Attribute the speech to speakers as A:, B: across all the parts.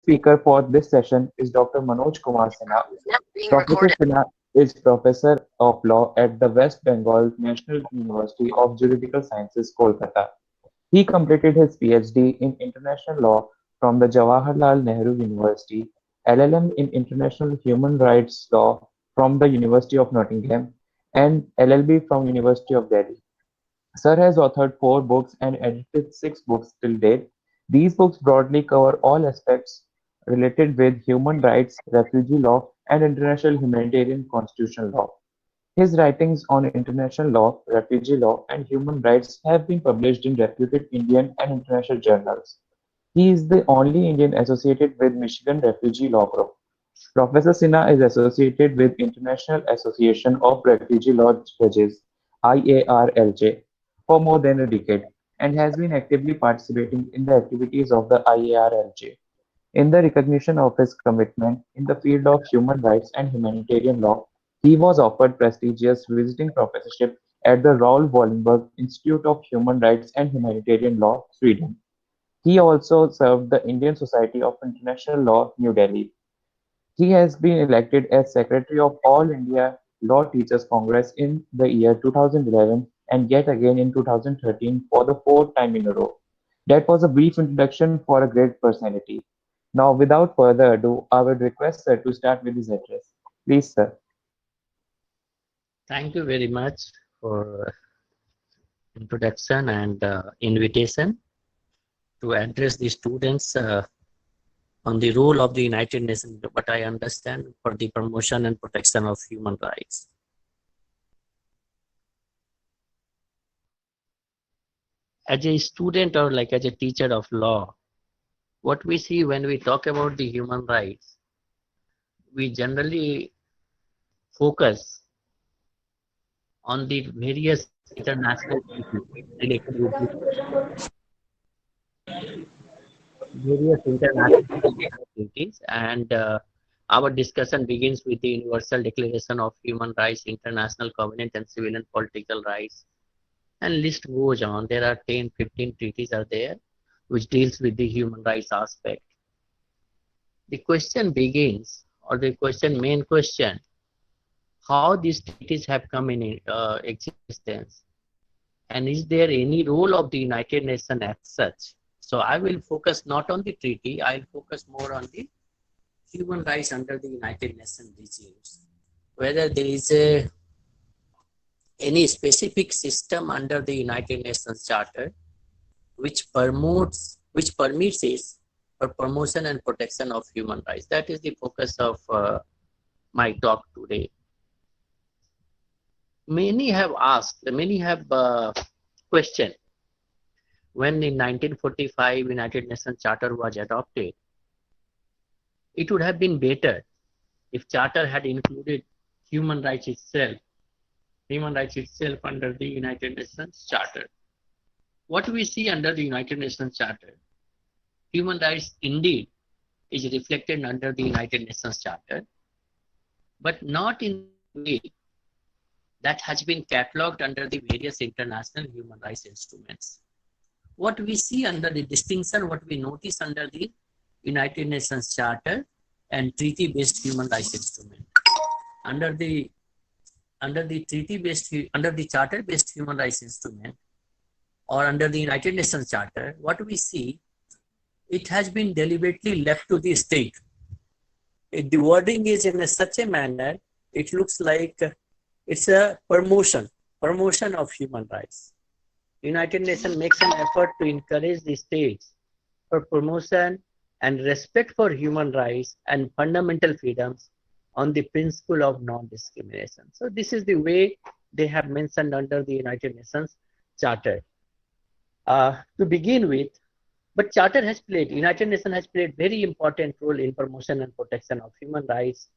A: speaker for this session is Dr. Manoj Kumar Sinha. Professor Sinha is Professor of Law at the West Bengal National University of Juridical Sciences, Kolkata. He completed his PhD in International Law from the Jawaharlal Nehru University, LLM in International Human Rights Law from the University of Nottingham, and LLB from University of Delhi. Sir has authored 4 books and edited 6 books till date. These books broadly cover all aspects related with human rights, refugee law, and international humanitarian constitutional law. His writings on international law, refugee law, and human rights have been published in reputed Indian and international journals. He is the only Indian associated with Michigan Refugee Law Group. Professor Sinha is associated with International Association of Refugee Law Judges (IARLJ) for more than a decade, and has been actively participating in the activities of the IARLJ. In the recognition of his commitment in the field of human rights and humanitarian law, he was offered prestigious visiting professorship at the Raoul Wallenberg Institute of Human Rights and Humanitarian Law, Sweden. He also served the Indian Society of International Law, New Delhi. He has been elected as Secretary of All India Law Teachers Congress in the year 2011 and yet again in 2013 for the fourth time in a row. That was a brief introduction for a great personality. Now, without further ado, I would request sir to start with his address. Please, sir.
B: Thank you very much for introduction and invitation to address the students on the role of the United Nations, but I understand for the promotion and protection of human rights. As a student or like as a teacher of law, what we see when we talk about the human rights, we generally focus on the various international treaties related with the various international treaties, and our discussion begins with the Universal Declaration of Human Rights, International Covenant and Civil and Political Rights, and list goes on. There are 10, 15 treaties are there which deals with the human rights aspect. The question begins, or the main question, how these treaties have come in existence, and is there any role of the United Nations as such? So I will focus not on the treaty, I'll focus more on the human rights under the United Nations regimes. Whether there is any specific system under the United Nations Charter which permits is for promotion and protection of human rights. That is the focus of my talk today. Many have questioned when in 1945 United Nations Charter was adopted. It would have been better if Charter had included human rights itself under the United Nations Charter. What we see under the United Nations Charter, human rights indeed is reflected under the United Nations Charter, but not in the way that has been catalogued under the various international human rights instruments. What we see under the distinction, what we notice under the United Nations Charter and treaty-based human rights instrument. Under the charter-based human rights instrument or under the United Nations Charter, what we see, it has been deliberately left to the state. The wording is in such a manner, it looks like it's a promotion of human rights. United Nations makes an effort to encourage the states for promotion and respect for human rights and fundamental freedoms on the principle of non-discrimination. So this is the way they have mentioned under the United Nations Charter. To begin with, but United Nations has played very important role in promotion and protection of human rights,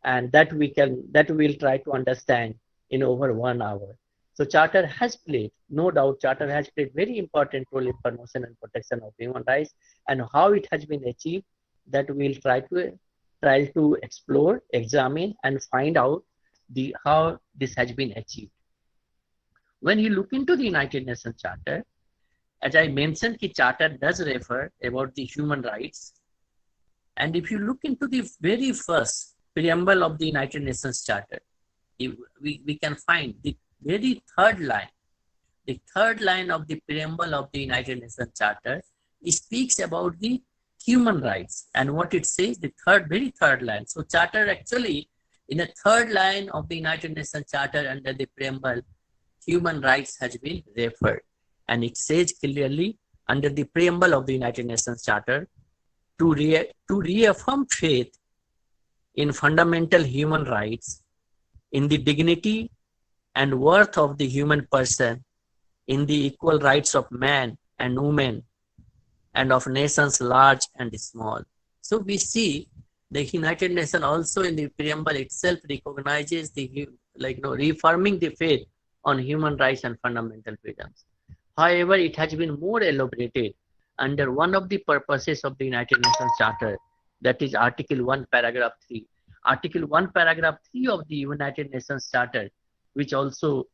B: and that we'll try to understand in over 1 hour. So Charter has played, no doubt, Charter has played very important role in promotion and protection of human rights, and how it has been achieved, that we'll try to explore, examine, and find out how this has been achieved. When you look into the United Nations Charter, as I mentioned, the Charter does refer about the human rights And if you look into the very first preamble of the United Nations Charter, we can find the very third line. The third line of the preamble of the United Nations Charter speaks about the human rights. And what it says, the very third line. So Charter actually, in the third line of the United Nations Charter under the preamble, human rights has been referred. And it says clearly under the preamble of the United Nations Charter, to reaffirm faith in fundamental human rights, in the dignity and worth of the human person, in the equal rights of man and woman, and of nations large and small. So we see the United Nations also in the preamble itself recognizes the reaffirming the faith on human rights and fundamental freedoms. However, it has been more elaborated under one of the purposes of the United Nations Charter, that is Article 1, Paragraph 3. Article 1, Paragraph 3 of the United Nations Charter, which also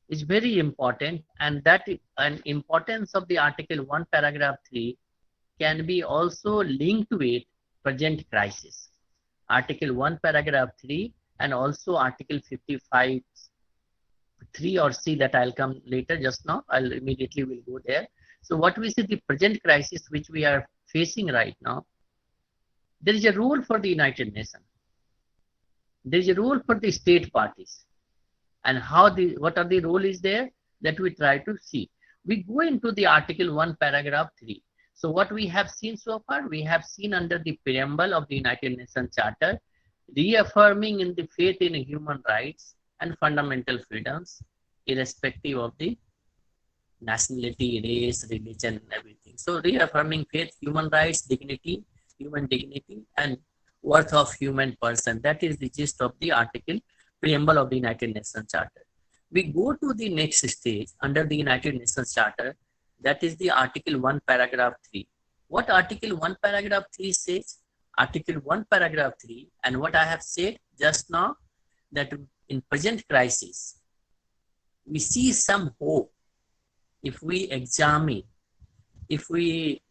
B: is very important, and that an importance of the Article 1, Paragraph 3 can be also linked with present crisis. Article 1, Paragraph 3 and also Article 55, 3 or C that I'll come later. Just now, I'll immediately will go there. So what we see, the present crisis which we are facing right now, there is a role for the United Nations. There is a role for the state parties. And what are the role is there that we try to see. We go into the Article 1, Paragraph 3. So what we have seen so far, we have seen under the preamble of the United Nations Charter, reaffirming in the faith in human rights and fundamental freedoms, irrespective of the nationality, race, religion, and everything. So reaffirming faith, human rights, dignity, human dignity, and worth of human person. That is the gist of the article preamble of the United Nations Charter. We go to the next stage under the United Nations Charter, that is the Article 1, Paragraph 3. What Article 1, Paragraph 3 says? Article 1, Paragraph 3, and what I have said just now, that in present crisis, we see some hope if we examine, if we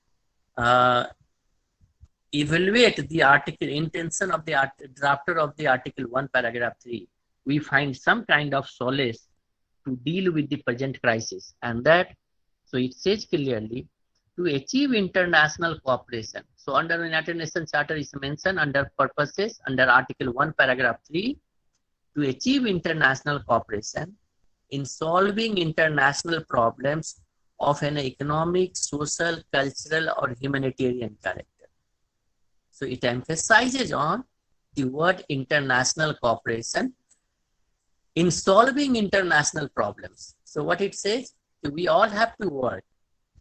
B: evaluate the article intention of the drafter of the Article 1, Paragraph 3, we find some kind of solace to deal with the present crisis. And that, so it says clearly, to achieve international cooperation. So under the United Nations Charter is mentioned under purposes, under Article 1, Paragraph 3, to achieve international cooperation in solving international problems of an economic, social, cultural, or humanitarian character. So it emphasizes on the word international cooperation in solving international problems. So what it says, we all have to work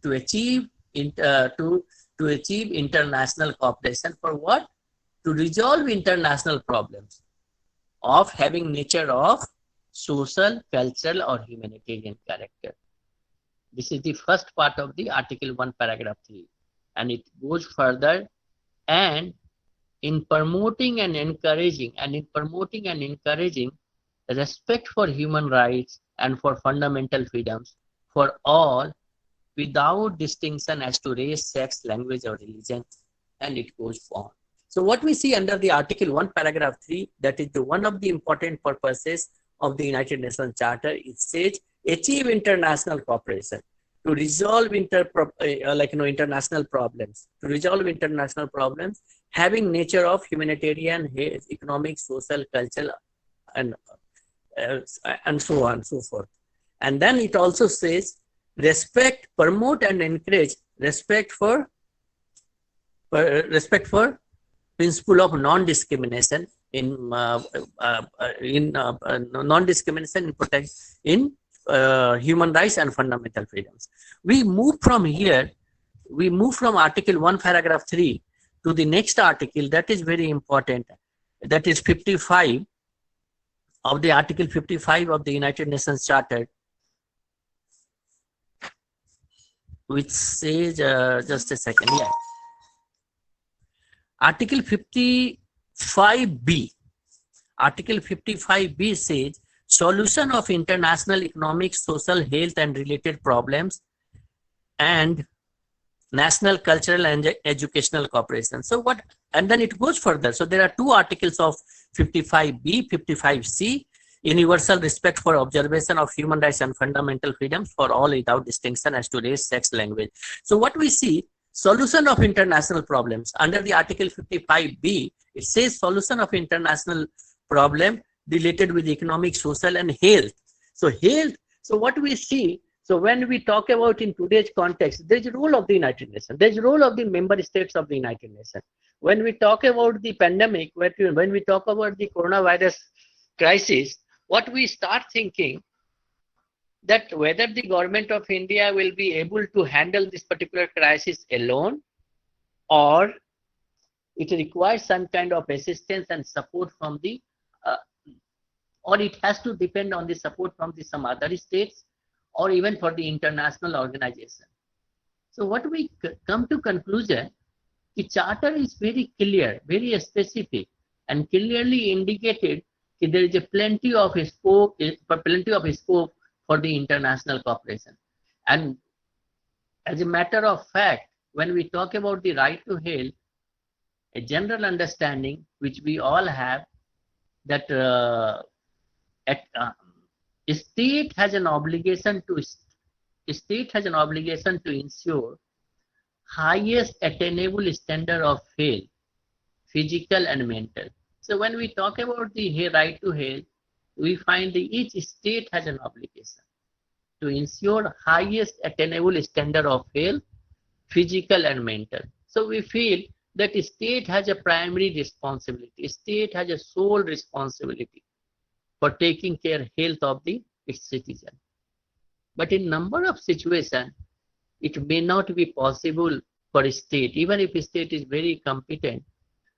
B: to achieve international cooperation for what? To resolve international problems of having nature of social, cultural, or humanitarian character. This is the first part of the Article 1, Paragraph 3. And it goes further, and in promoting and encouraging respect for human rights and for fundamental freedoms for all without distinction as to race, sex, language, or religion, and it goes on. So what we see under the Article 1, Paragraph 3, that is one of the important purposes of the United Nations Charter. It says achieve international cooperation to resolve international problems, having nature of humanitarian, economic, social, cultural, and so on and so forth. And then it also says respect, promote, and encourage respect for principle of non-discrimination non-discrimination in human rights and fundamental freedoms. We move from here. We move from Article 1, Paragraph 3 to the next article that is very important. That is 55 of the Article 55 of the United Nations Charter, which says, just a second, yeah. Article 55B. Article 55B says solution of international economic, social, health, and related problems, and national, cultural, and educational cooperation. So what And then it goes further. So there are two articles of 55B, 55C, universal respect for observation of human rights and fundamental freedoms for all without distinction as to race, sex, language. So what we see, solution of international problems. Under the article 55B, it says solution of international problem related with economic, social, and health. So health, so what we see, so when we talk about in today's context, there's a role of the United Nations, there's a role of the member states of the United Nations. When we talk about the pandemic, when we talk about the coronavirus crisis, what we start thinking that whether the government of India will be able to handle this particular crisis alone, or it requires some kind of assistance and support from the, or it has to depend on the support from the some other states, or even for the international organization. So what we come to conclusion, the charter is very clear, very specific, and clearly indicated that there is a plenty of scope for the international cooperation. And as a matter of fact, when we talk about the right to health, a general understanding which we all have, that state has an obligation to ensure highest attainable standard of health, physical and mental. So when we talk about the right to health, we find that each state has an obligation to ensure highest attainable standard of health, physical and mental. So we feel that the state has a primary responsibility. State has a sole responsibility for taking care of health of its citizen. But in number of situations, it may not be possible for a state, even if a state is very competent,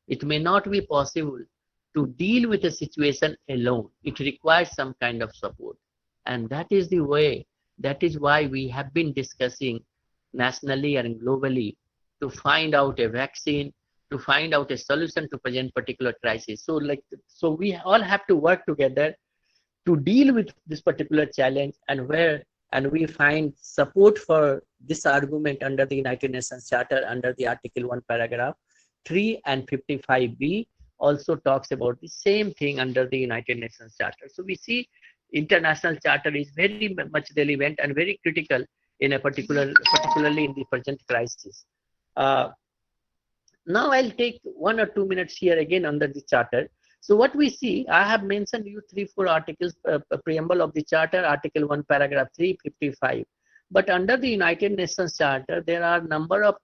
B: it may not be possible to deal with a situation alone. It requires some kind of support. And that is the way, that is why we have been discussing nationally and globally to find out a vaccine, to find out a solution to present particular crisis. So we all have to work together to deal with this particular challenge, and we find support for this argument under the United Nations Charter, under the Article 1, Paragraph 3 and 55B also talks about the same thing under the United Nations Charter. So we see international charter is very much relevant and very critical in a particularly in the present crisis. Now I'll take 1 or 2 minutes here again under the charter. So what we see, I have mentioned you 3-4 articles, preamble of the charter, Article 1, Paragraph 3, 55. But under the United Nations Charter, there are a number of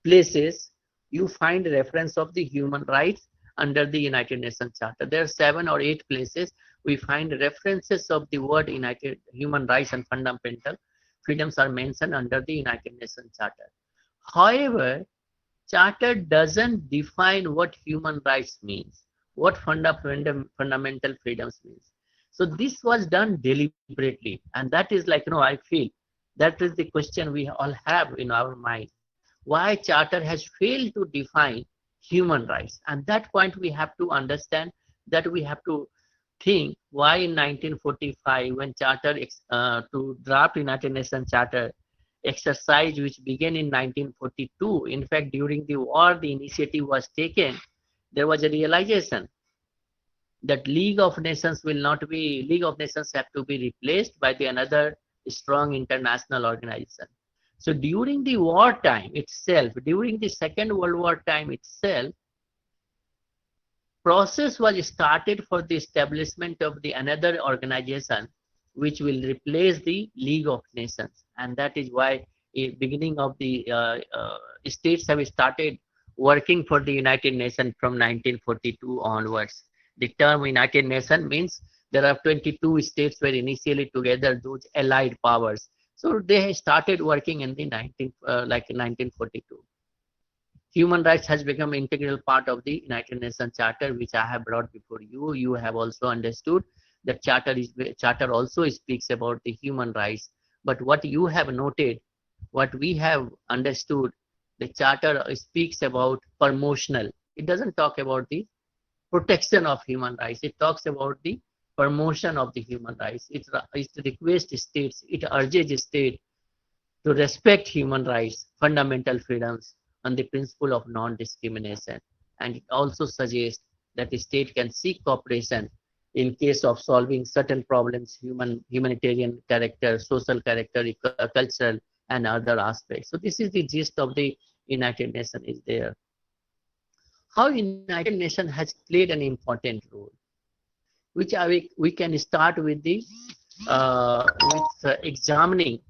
B: places you find reference of the human rights under the United Nations Charter. There are 7 or 8 places we find references of the word United human rights and fundamental freedoms are mentioned under the United Nations Charter. However, Charter doesn't define what human rights means, what fundamental freedoms means. So this was done deliberately, and that is I feel that is the question we all have in our mind. Why Charter has failed to define human rights? And that point we have to understand, that we have to think why in 1945, when Charter to draft United Nations Charter exercise which began in 1942, in fact during the war the initiative was taken, there was a realization that League of Nations have to be replaced by another strong international organization. So during the wartime itself, during the Second World War time itself, process was started for the establishment of another organization which will replace the League of Nations. And that is why in beginning of the states have started working for the United Nations from 1942 onwards. The term United Nations means there are 22 states were initially together, those allied powers. So they started working in the 1942. Human rights has become an integral part of the United Nations Charter, which I have brought before you. You have also understood that Charter also speaks about the human rights. But what you have noted, what we have understood, the Charter speaks about promotional. It doesn't talk about the protection of human rights. It talks about the promotion of the human rights. It requests states, it urges states to respect human rights, fundamental freedoms, and the principle of non-discrimination. and it also suggests that the state can seek cooperation in case of solving certain problems, humanitarian character, social character, cultural, and other aspects. So this is the gist of the United Nations is there. How United Nations has played an important role, which we can start with the examining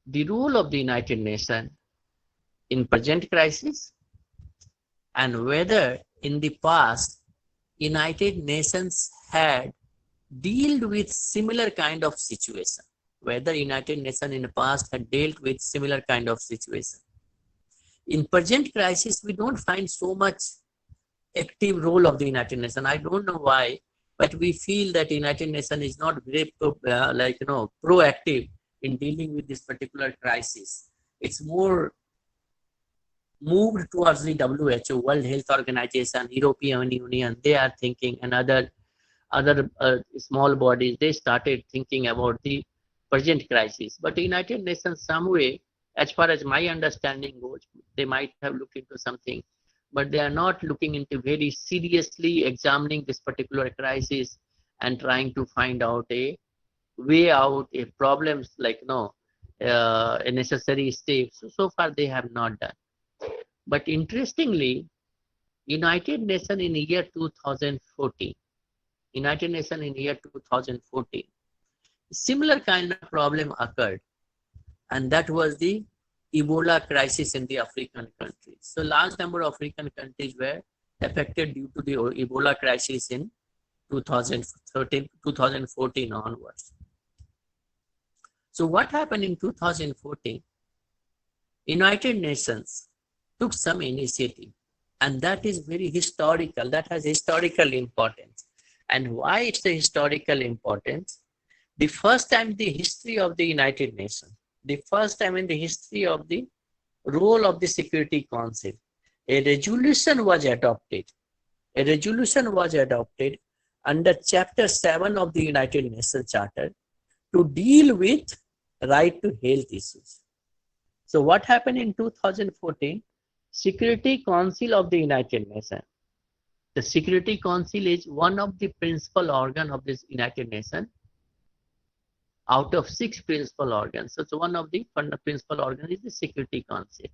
B: the role of the United Nations in present crisis, and whether in the past United Nations had dealt with similar kind of situation, whether United Nations in the past had dealt with similar kind of situation. In present crisis, we don't find so much active role of the United Nations. I don't know why, but we feel that United Nations is not very proactive in dealing with this particular crisis. It's more moved towards the WHO, World Health Organization, European Union. They are thinking, and other small bodies, they started thinking about the present crisis. But the United Nations, some way, as far as my understanding goes, they might have looked into something, but they are not looking into very seriously examining this particular crisis and trying to find out a way out, a problems like a necessary steps. So far they have not done. But interestingly, United Nations in the year 2014, United Nations in the year 2014, similar kind of problem occurred, and that was the Ebola crisis in the African countries. So large number of African countries were affected due to the Ebola crisis in 2014 onwards. So what happened in 2014? United Nations took some initiative, and that is very historical. That has historical importance. And why it's a historical importance? The first time in the history of the United Nations, the first time in the history of the role of the Security Council, a resolution was adopted. A resolution was adopted under Chapter 7 of the United Nations Charter to deal with right to health issues. So what happened in 2014? Security Council of the United Nations. The Security Council is one of the principal organs of this United Nations out of 6 principal organs. So one of the principal organs is the Security Council.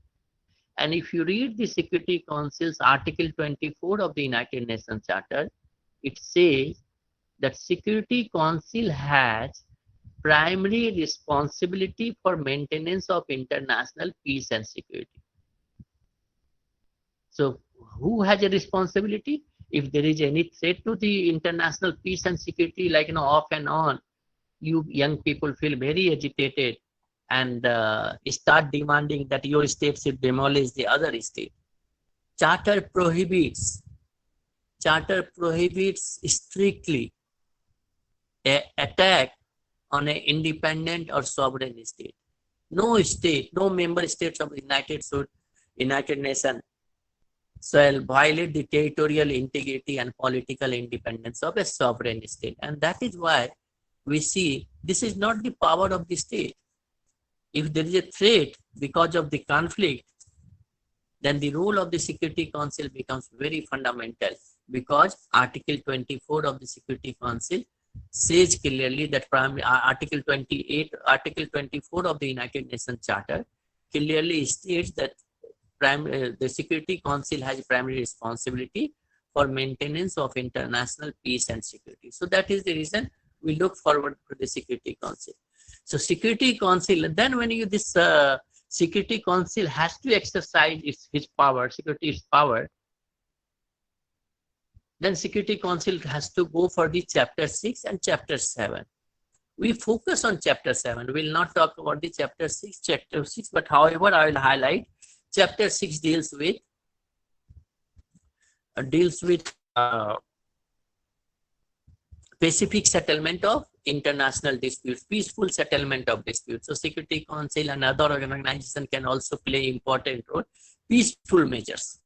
B: And if you read the Security Council's Article 24 of the United Nations Charter, it says that Security Council has primary responsibility for maintenance of international peace and security. So who has a responsibility? If there is any threat to the international peace and security, like off and on, you young people feel very agitated and start demanding that your state should demolish the other state. Charter prohibits strictly an attack on an independent or sovereign state. No state, no member states of the United Nations shall violate the territorial integrity and political independence of a sovereign state. And that is why we see this is not the power of the state. If there is a threat because of the conflict, then the role of the Security Council becomes very fundamental, because Article 24 of the Security Council says clearly that Article 24 of the United Nations Charter clearly states that the Security Council has primary responsibility for maintenance of international peace and security. So that is the reason we look forward to the Security Council. So Security Council, then when this Security Council has to exercise its power, security power, then Security Council has to go for the Chapter 6 and Chapter 7. We focus on Chapter 7. We will not talk about the Chapter 6, but however, I will highlight Chapter 6 deals with specific settlement of international disputes, peaceful settlement of disputes. So Security Council and other organizations can also play important role. Peaceful measures,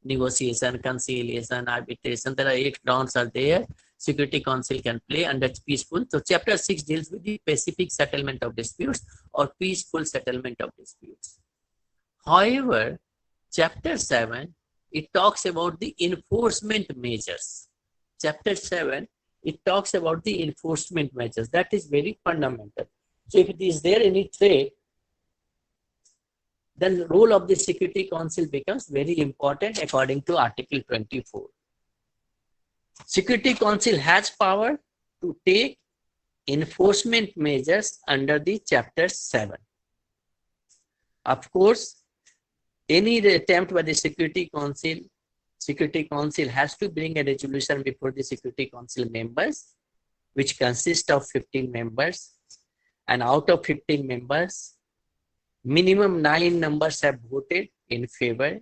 B: negotiation, conciliation, arbitration. There are 8 grounds are there. Security Council can play under peaceful. So Chapter 6 deals with the specific settlement of disputes or peaceful settlement of disputes. However, Chapter 7, it talks about the enforcement measures. Chapter 7, it talks about the enforcement measures. That is very fundamental. So if it is there any threat, then the role of the Security Council becomes very important according to Article 24. Security Council has power to take enforcement measures under the Chapter 7. Of course, any attempt by the Security Council has to bring a resolution before the Security Council members, which consist of 15 members. And out of 15 members, minimum 9 members have voted in favor,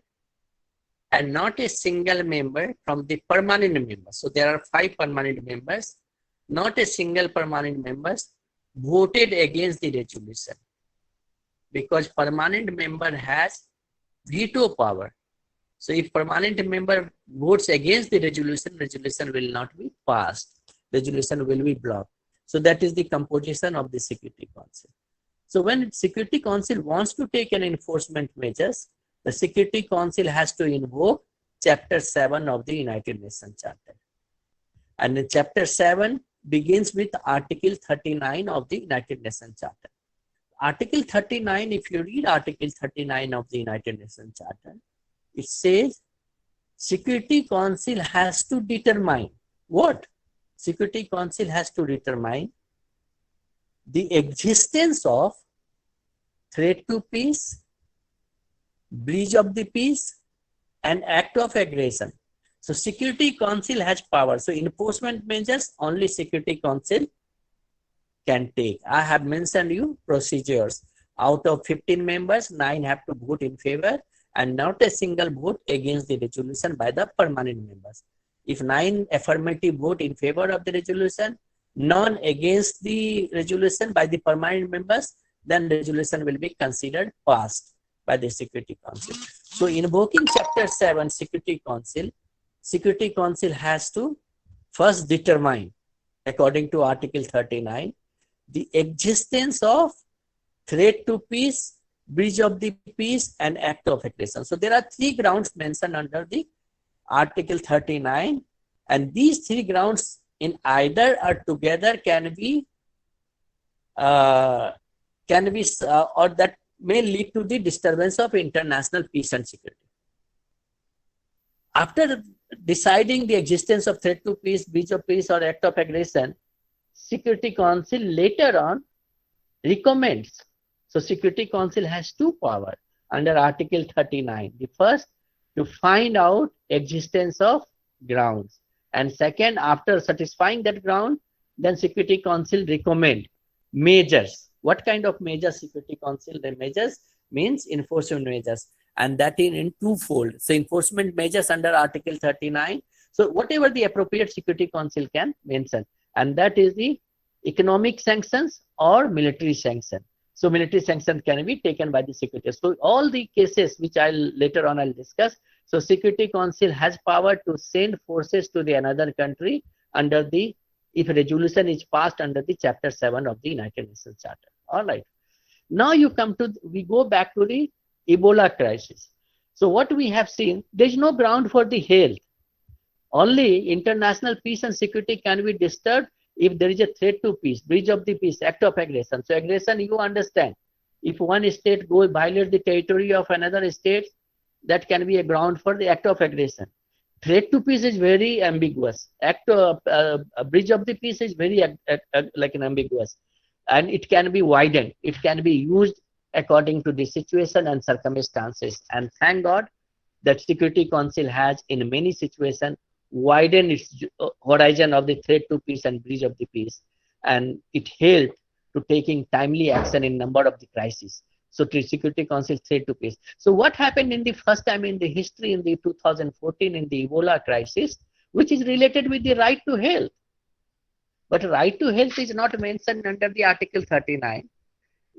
B: and not a single member from the permanent members. So there are 5 permanent members. Not a single permanent members voted against the resolution, because permanent member has veto power. So if permanent member votes against the resolution, resolution will not be passed. Resolution will be blocked. So that is the composition of the Security Council. So when Security Council wants to take an enforcement measures, the Security Council has to invoke Chapter 7 of the United Nations Charter. And in Chapter 7 begins with Article 39 of the United Nations Charter. Article 39, if you read Article 39 of the United Nations Charter, it says Security Council has to determine what? Security Council has to determine the existence of threat to peace, breach of the peace, and act of aggression. So Security Council has power. So enforcement measures only Security Council can take. I have mentioned you procedures. Out of 15 members, 9 have to vote in favor, and not a single vote against the resolution by the permanent members. If 9 affirmative vote in favor of the resolution, none against the resolution by the permanent members, then resolution will be considered passed by the Security Council. So invoking Chapter 7 Security Council has to first determine, according to Article 39, the existence of threat to peace, breach of the peace, and act of aggression. So there are 3 grounds mentioned under the Article 39, and these 3 grounds in either or together can be or that may lead to the disturbance of international peace and security. After deciding the existence of threat to peace, breach of peace, or act of aggression, Security Council later on recommends. So Security Council has 2 powers under Article 39. The first, to find out existence of grounds, and second, after satisfying that ground, then Security Council recommend measures. What kind of measures Security Council measures? Means enforcement measures, and that in twofold. So enforcement measures under Article 39. So whatever the appropriate Security Council can mention, and that is the economic sanctions or military sanction. So military sanction can be taken by the Security. So all the cases which later on I'll discuss. So Security Council has power to send forces to the another country under the, if a resolution is passed under the Chapter 7 of the United Nations Charter. All right. Now we go back to the Ebola crisis. So what we have seen, there is no ground for the health. Only international peace and security can be disturbed if there is a threat to peace, breach of the peace, act of aggression. So aggression, you understand. If one state violate the territory of another state, that can be a ground for the act of aggression. Threat to peace is very ambiguous. Breach of the peace is very ambiguous, and it can be widened. It can be used according to the situation and circumstances. And thank God that Security Council has, in many situations, widened its horizon of the threat to peace and breach of the peace, and it helped to taking timely action in number of the crises. So to Security Council threat to peace. So what happened in the first time in the history in the 2014 in the Ebola crisis, which is related with the right to health. But right to health is not mentioned under the Article 39.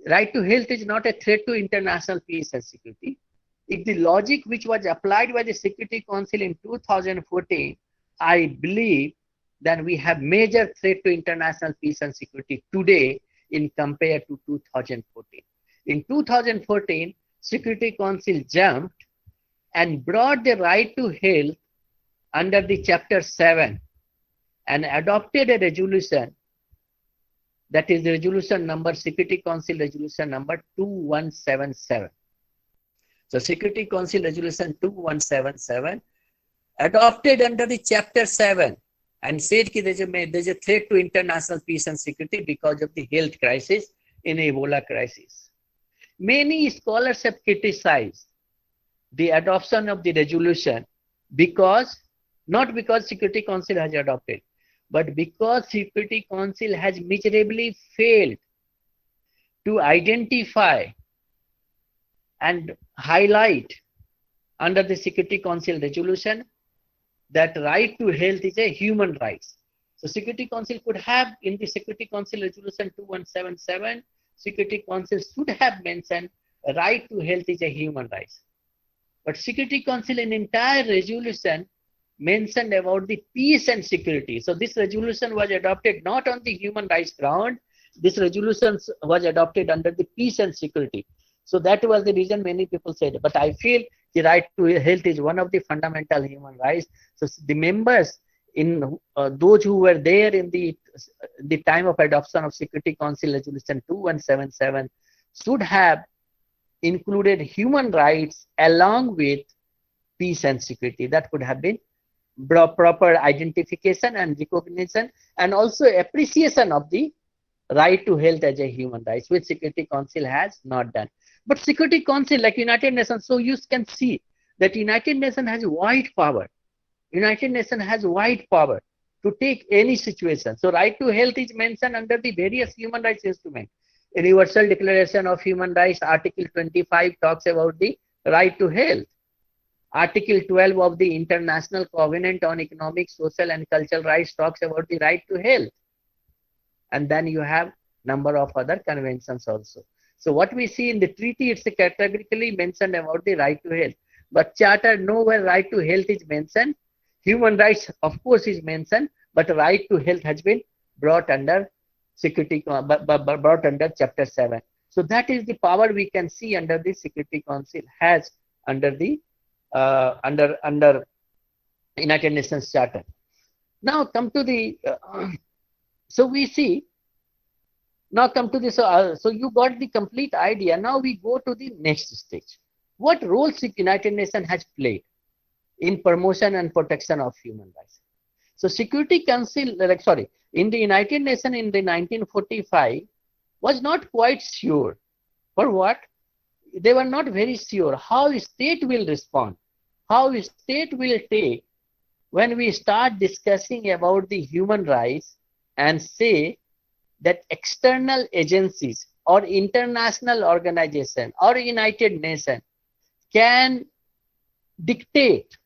B: Right to health is not a threat to international peace and security. If the logic which was applied by the Security Council in 2014, I believe then we have major threat to international peace and security today in compared to 2014. In 2014,
C: Security Council jumped and brought the right to health under the Chapter 7 and adopted a resolution, that is the resolution number, Security Council resolution number 2177. So Security Council resolution 2177 adopted under the Chapter 7 and said that there's a threat to international peace and security because of the health crisis in Ebola crisis. Many scholars have criticized the adoption of the resolution because, not because Security Council has adopted, but because Security Council has miserably failed to identify and highlight under the Security Council resolution that right to health is a human right. So Security Council could have, in the Security Council resolution 2177, Security Council should have mentioned right to health is a human right. But Security Council in entire resolution mentioned about the peace and security. So this resolution was adopted not on the human rights ground. This resolution was adopted under the peace and security. So that was the reason many people said. But I feel the right to health is one of the fundamental human rights. So the members, in those who were there in the time of adoption of Security Council resolution 2177, should have included human rights along with peace and security. That could have been proper identification and recognition and also appreciation of the right to health as a human right, which Security Council has not done. But Security Council, like United Nations, so you can see that United Nations has wide power. United Nations has wide power to take any situation. So right to health is mentioned under the various human rights instruments. Universal Declaration of Human Rights, Article 25 talks about the right to health. Article 12 of the International Covenant on Economic, Social and Cultural Rights talks about the right to health. And then you have number of other conventions also. So what we see in the treaty, it's categorically mentioned about the right to health. But charter, nowhere right to health is mentioned. Human rights, of course, is mentioned, but right to health has been brought under Security, brought under Chapter 7. So that is the power we can see under the Security Council has under the under United Nations Charter. Now come to the so we see. Now come to this. So you got the complete idea. Now we go to the next stage. What role United Nations has played in promotion and protection of human rights? So Security Council, in the United Nations in the 1945 was not quite sure. For what? They were not very sure how state will respond, how state will take when we start discussing about the human rights and say that external agencies or international organization or United Nations can dictate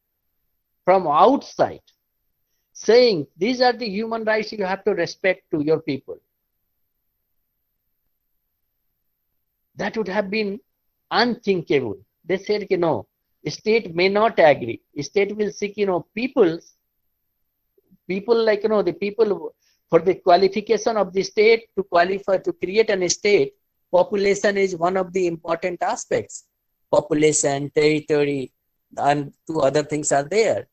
C: from outside saying these are the human rights you have to respect to your people. That would have been unthinkable. They said, no, state may not agree. State will seek, people like, the people for the qualification of the state to qualify to create an state. Population is one of the important aspects. Population, territory, and two other things are there.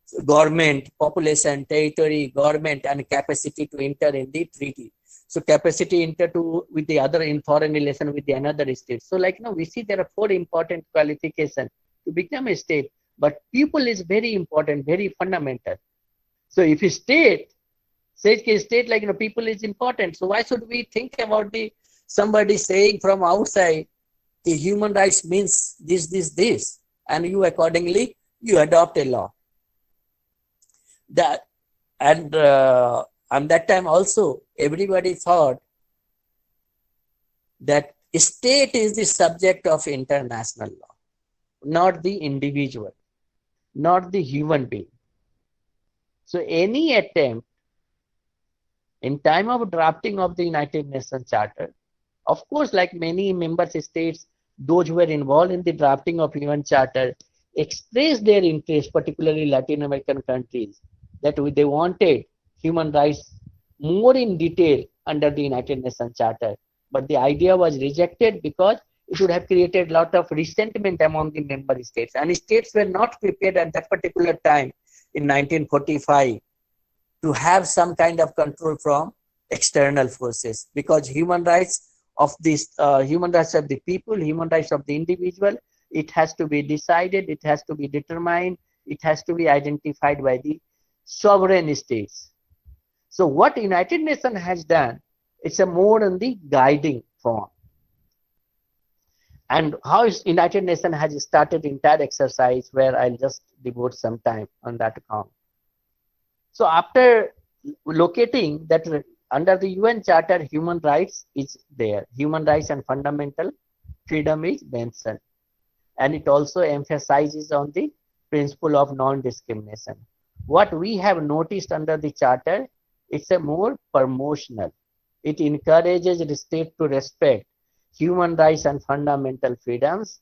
C: So government, population, territory, government, and capacity to enter in the treaty. So capacity enter to with the other in foreign relation with the another state. So like we see there are 4 important qualifications to become a state, but people is very important, very fundamental. So if a state says state like people is important, so why should we think about the somebody saying from outside the human rights means this, and you accordingly you adopt a law. That and that time also everybody thought that state is the subject of international law, not the individual, not the human being. So any attempt in time of drafting of the United Nations Charter, of course, like many member states, those who were involved in the drafting of UN Charter expressed their interest, particularly Latin American countries, that they wanted human rights more in detail under the United Nations Charter. But the idea was rejected because it would have created a lot of resentment among the member states. And states were not prepared at that particular time in 1945 to have some kind of control from external forces, because human rights of human rights of the people, human rights of the individual, it has to be decided, it has to be determined, it has to be identified by the sovereign states. So what United Nations has done, it's a more in the guiding form. And how United Nations has started entire exercise, where I'll just devote some time on that account. So after locating that under the UN Charter, human rights is there. Human rights and fundamental freedom is mentioned. And it also emphasizes on the principle of non-discrimination. What we have noticed under the Charter, it's a more promotional. It encourages the state to respect human rights and fundamental freedoms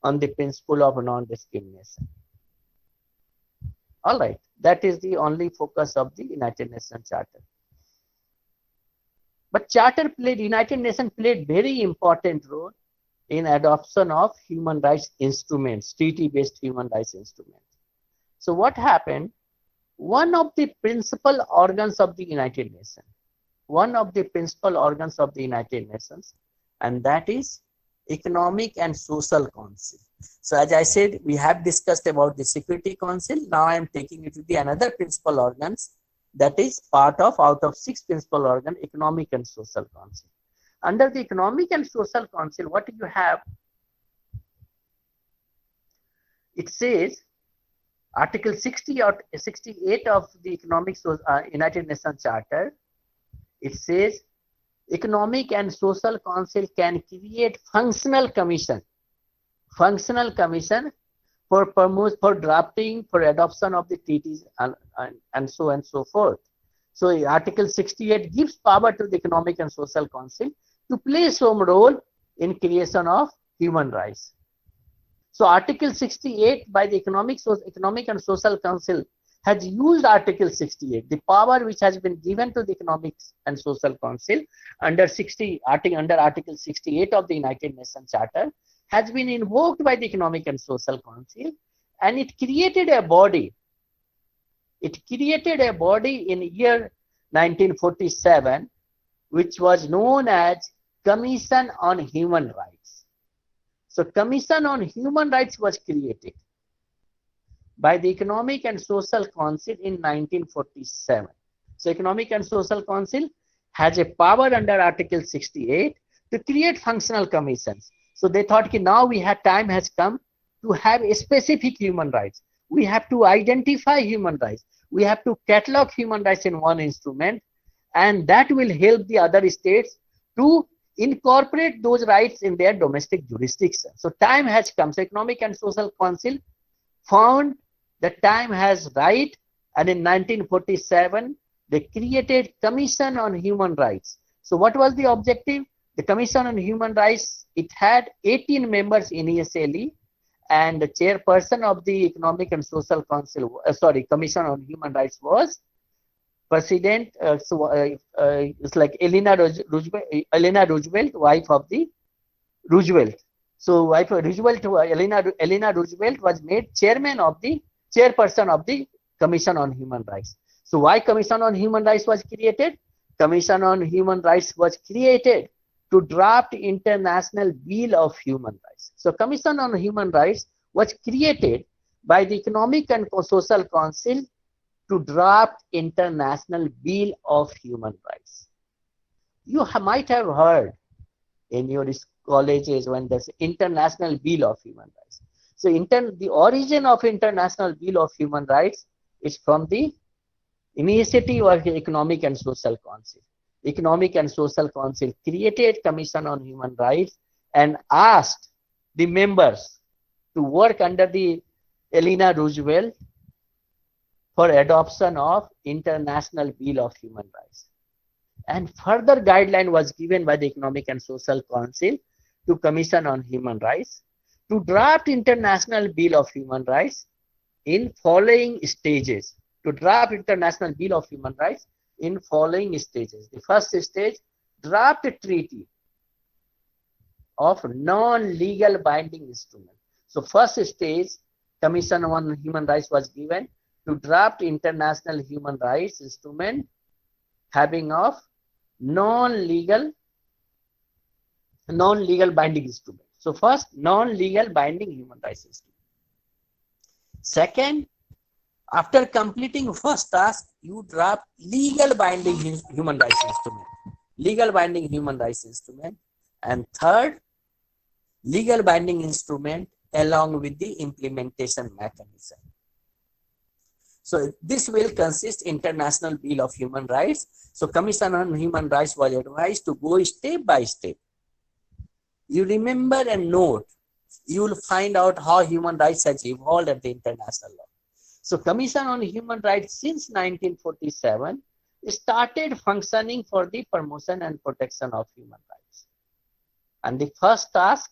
C: on the principle of non-discrimination. All right, that is the only focus of the United Nations Charter. But United Nations played very important role in adoption of human rights instruments, treaty-based human rights instruments. So what happened? One of the principal organs of the United Nations, and that is Economic and Social Council. So as I said, we have discussed about the Security Council. Now I am taking it to the another principal organs, that is part of, out of 6 principal organs, Economic and Social Council. Under the Economic and Social Council, what do you have? It says, Article 60 or 68 of the United Nations Charter, it says, Economic and Social Council can create functional commission for drafting, for adoption of the treaties, and so on and so forth. So Article 68 gives power to the Economic and Social Council to play some role in creation of human rights. So Article 68 by the Economic and Social Council has used Article 68, the power which has been given to the Economic and Social Council under Article 68 of the United Nations Charter, has been invoked by the Economic and Social Council, and it created a body. It created a body in year 1947, which was known as Commission on Human Rights. So Commission on Human Rights was created by the Economic and Social Council in 1947. So Economic and Social Council has a power under Article 68 to create functional commissions. So they thought that now time has come to have a specific human rights. We have to identify human rights. We have to catalog human rights in one instrument, and that will help the other states to incorporate those rights in their domestic jurisdiction. So time has come. So Economic and Social Council found that time has right, and in 1947 they created Commission on Human Rights. So what was the objective? The Commission on Human Rights, it had 18 members initially, and the chairperson of the Economic and Social Council, Commission on Human Rights was President, it's like Eleanor Roosevelt, wife of the Roosevelt. So wife of Roosevelt, Eleanor Roosevelt was made chairperson of the Commission on Human Rights. So why Commission on Human Rights was created? Commission on Human Rights was created to draft International Bill of Human Rights. So Commission on Human Rights was created by the Economic and Social Council to draft International Bill of Human Rights. You might have heard in your colleges when there's International Bill of Human Rights. So the origin of International Bill of Human Rights is from the initiative of the Economic and Social Council. Economic and Social Council created Commission on Human Rights and asked the members to work under the Eleanor Roosevelt for adoption of International Bill of Human Rights. And further guideline was given by the Economic and Social Council to Commission on Human Rights to draft International Bill of Human Rights in following stages. To draft International Bill of Human Rights in following stages. The first stage, draft a treaty. of non-legal binding instrument. So first stage, Commission on Human Rights was given to draft international human rights instrument having of non-legal binding instrument. So first, non-legal binding human rights instrument. Second, after completing first task, you draft legal binding human rights instrument. Legal binding human rights instrument. And third, legal binding instrument along with the implementation mechanism. So this will consist International Bill of Human Rights. So Commission on Human Rights was advised to go step by step. You remember and note, you will find out how human rights has evolved at the international law. So Commission on Human Rights since 1947 started functioning for the promotion and protection of human rights. And the first task,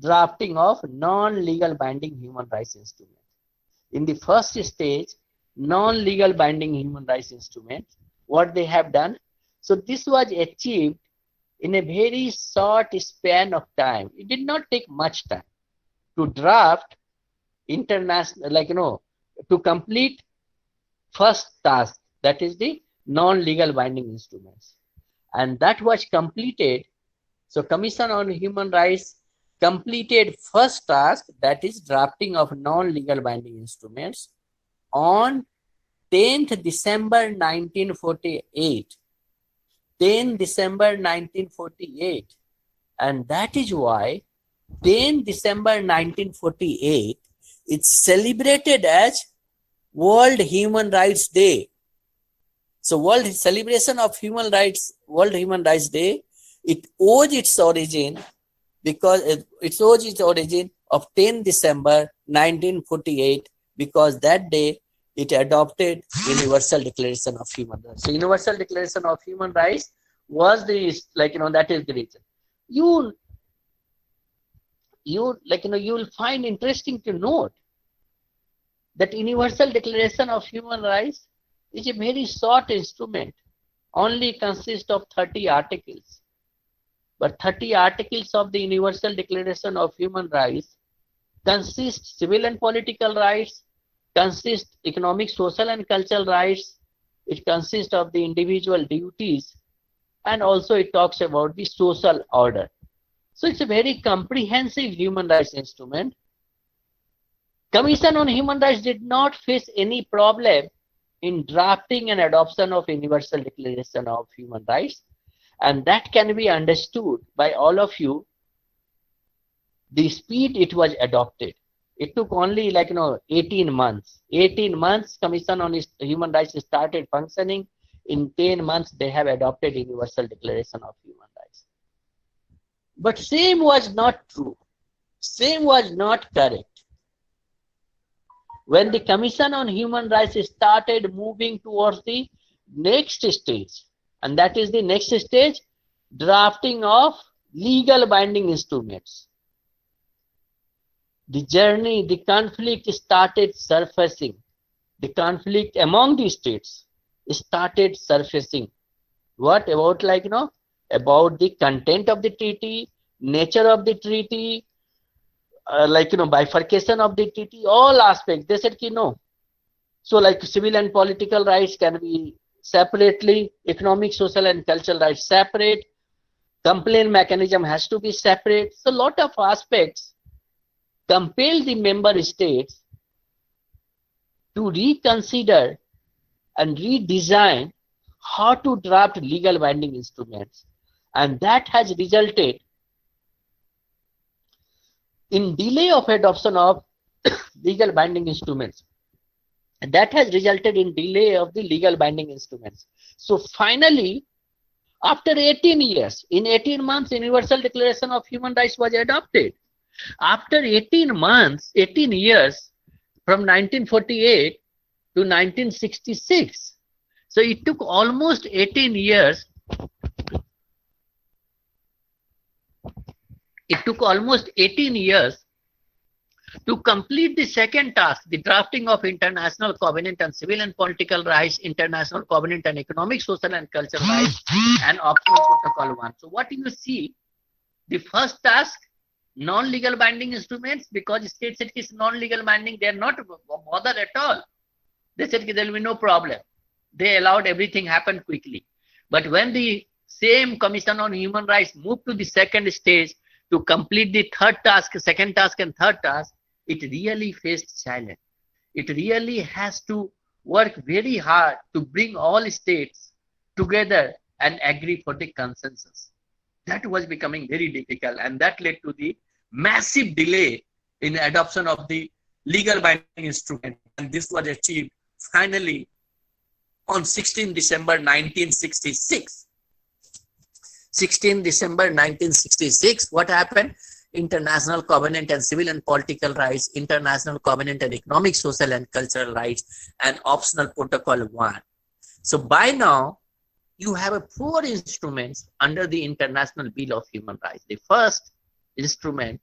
C: drafting of non-legal binding human rights instrument. In the first stage, non-legal binding human rights instrument, what they have done, so this was achieved in a very short span of time. It did not take much time to draft international, to complete first task, that is the non-legal binding instruments. And that was completed. So Commission on Human Rights completed first task, that is drafting of non-legal binding instruments, on 10th December 1948. 10 December 1948. And that is why 10 December 1948 it's celebrated as World Human Rights Day. So World Celebration of Human Rights, World Human Rights Day, it owes its origin of 10 December 1948, because that day it adopted Universal Declaration of Human Rights. So Universal Declaration of Human Rights was the, that is the reason. You will find interesting to note that Universal Declaration of Human Rights is a very short instrument, only consists of 30 articles. But 30 articles of the Universal Declaration of Human Rights consist civil and political rights, consist economic, social and cultural rights, it consists of the individual duties, and also it talks about the social order. So it's a very comprehensive human rights instrument. Commission on Human Rights did not face any problem in drafting and adoption of Universal Declaration of Human Rights, and that can be understood by all of you, the speed it was adopted. It took only 18 months. 18 months Commission on Human Rights started functioning. In 10 months they have adopted Universal Declaration of Human Rights. But same was not true. Same was not correct. When the Commission on Human Rights started moving towards the next stage, and that is the next stage, drafting of legal binding instruments. The journey, the conflict started surfacing. The conflict among the states started surfacing. What about about the content of the treaty, nature of the treaty, bifurcation of the treaty, all aspects. They said no. So civil and political rights can be separately, economic, social and cultural rights separate, complaint mechanism has to be separate. So lot of aspects compel the member states to reconsider and redesign how to draft legal binding instruments, and that has resulted in delay of adoption of legal binding instruments. And that has resulted in delay of the legal binding instruments. So finally, after 18 years, in 18 months, Universal Declaration of Human Rights was adopted. After 18 months, 18 years, from 1948 to 1966. So it took almost 18 years. It took almost 18 years to complete the second task, the drafting of International Covenant on Civil and Political Rights, International Covenant on Economic, Social and Cultural Rights, and Optional Protocol 1. So what you see, The first task, non-legal binding instruments, because state said it's non-legal binding, they are not bothered at all. They said there will be no problem. They allowed everything happen quickly. But when the same Commission on Human Rights moved to the second stage to complete the third task, second task and third task, it really faced challenge. It really has to work very hard to bring all states together and agree for the consensus. That was becoming very difficult, and that led to the massive delay in the adoption of the legal binding instrument. And this was achieved finally on 16 December 1966. 16 December 1966, what happened? International Covenant on Civil and Political Rights, International Covenant on Economic, Social and Cultural Rights, and Optional Protocol 1. So by now, you have 4 instruments under the International Bill of Human Rights. The first instrument,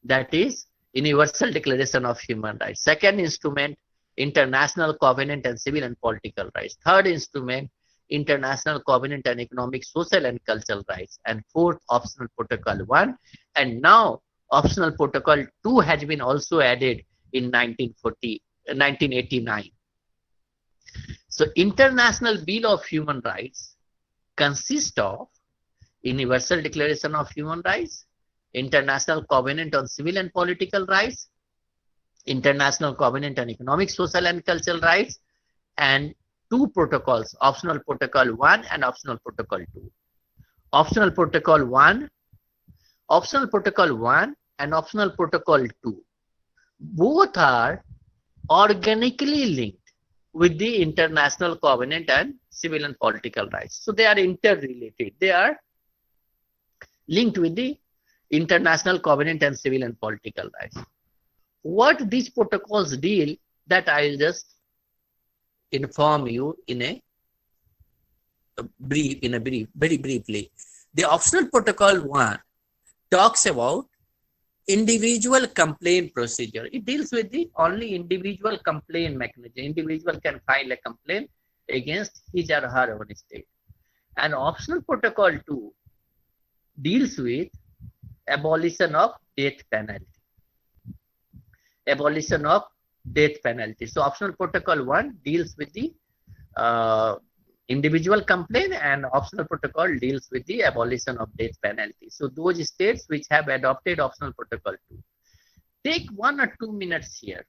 C: that is Universal Declaration of Human Rights. Second instrument, International Covenant on Civil and Political Rights. Third instrument, International Covenant on Economic, Social and Cultural Rights. And fourth, Optional Protocol 1. And now, Optional Protocol 2 has been also added in 1989. So, International Bill of Human Rights consists of Universal Declaration of Human Rights, International Covenant on Civil and Political Rights, International Covenant on Economic, Social and Cultural Rights, and 2 protocols, Optional Protocol 1 and Optional Protocol 2. Optional Protocol 1 and Optional Protocol 2, both are organically linked with the International Covenant on Civil and Political Rights. So they are interrelated. They are linked with the International Covenant on Civil and Political Rights. What these protocols deal, that I will just inform you in a very briefly. The Optional Protocol 1 talks about individual complaint procedure. It deals with the only individual complaint mechanism. Individual can file a complaint against his or her own state. And Optional Protocol 2 deals with abolition of death penalty. Abolition of death penalty. So Optional Protocol 1 deals with the individual complaint, and Optional Protocol deals with the abolition of death penalty. So those states which have adopted Optional Protocol 2, take 1 or 2 minutes here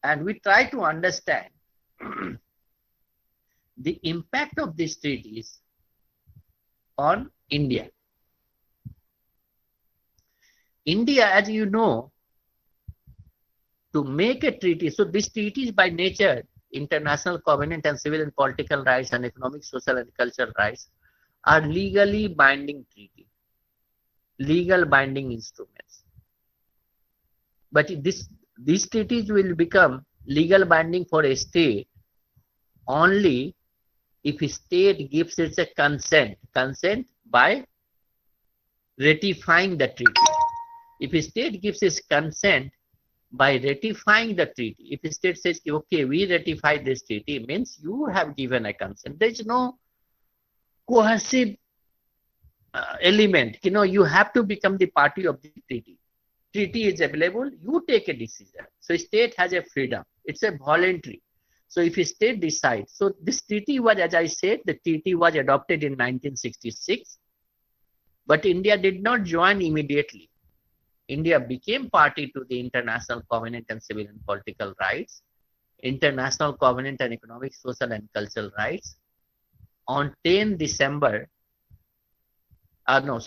C: and we try to understand the impact of these treaties on India. India, as you know, to make a treaty, so this treaty is by nature International Covenant on Civil and Political Rights and Economic, Social and Cultural Rights are legally binding treaty, legal binding instruments. But these treaties will become legal binding for a state only if a state gives its a consent by ratifying the treaty. If a state gives its consent by ratifying the treaty, if a state says, okay, we ratify this treaty, means you have given a consent. There is no coercive element. You have to become the party of the treaty. Treaty is available, you take a decision. So state has a freedom. It's a voluntary. So if a state decides, so this treaty was, as I said, the treaty was adopted in 1966, but India did not join immediately. India became party to the International Covenant on Civil and Political Rights, International Covenant on Economic, Social and Cultural Rights on 10 December, on 8 or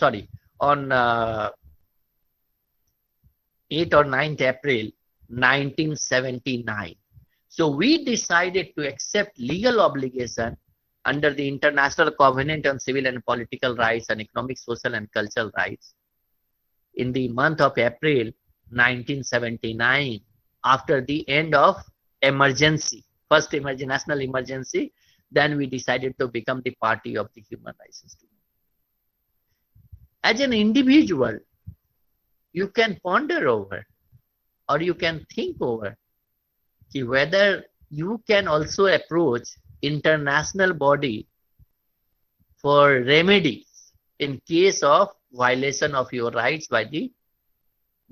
C: 9th April 1979. So we decided to accept legal obligation under the International Covenant on Civil and Political Rights and Economic, Social and Cultural Rights in the month of April 1979, after the end of emergency, first national emergency. Then we decided to become the party of the human rights instrument. As an individual, you can ponder over, or you can think over whether you can also approach international body for remedies in case of violation of your rights by the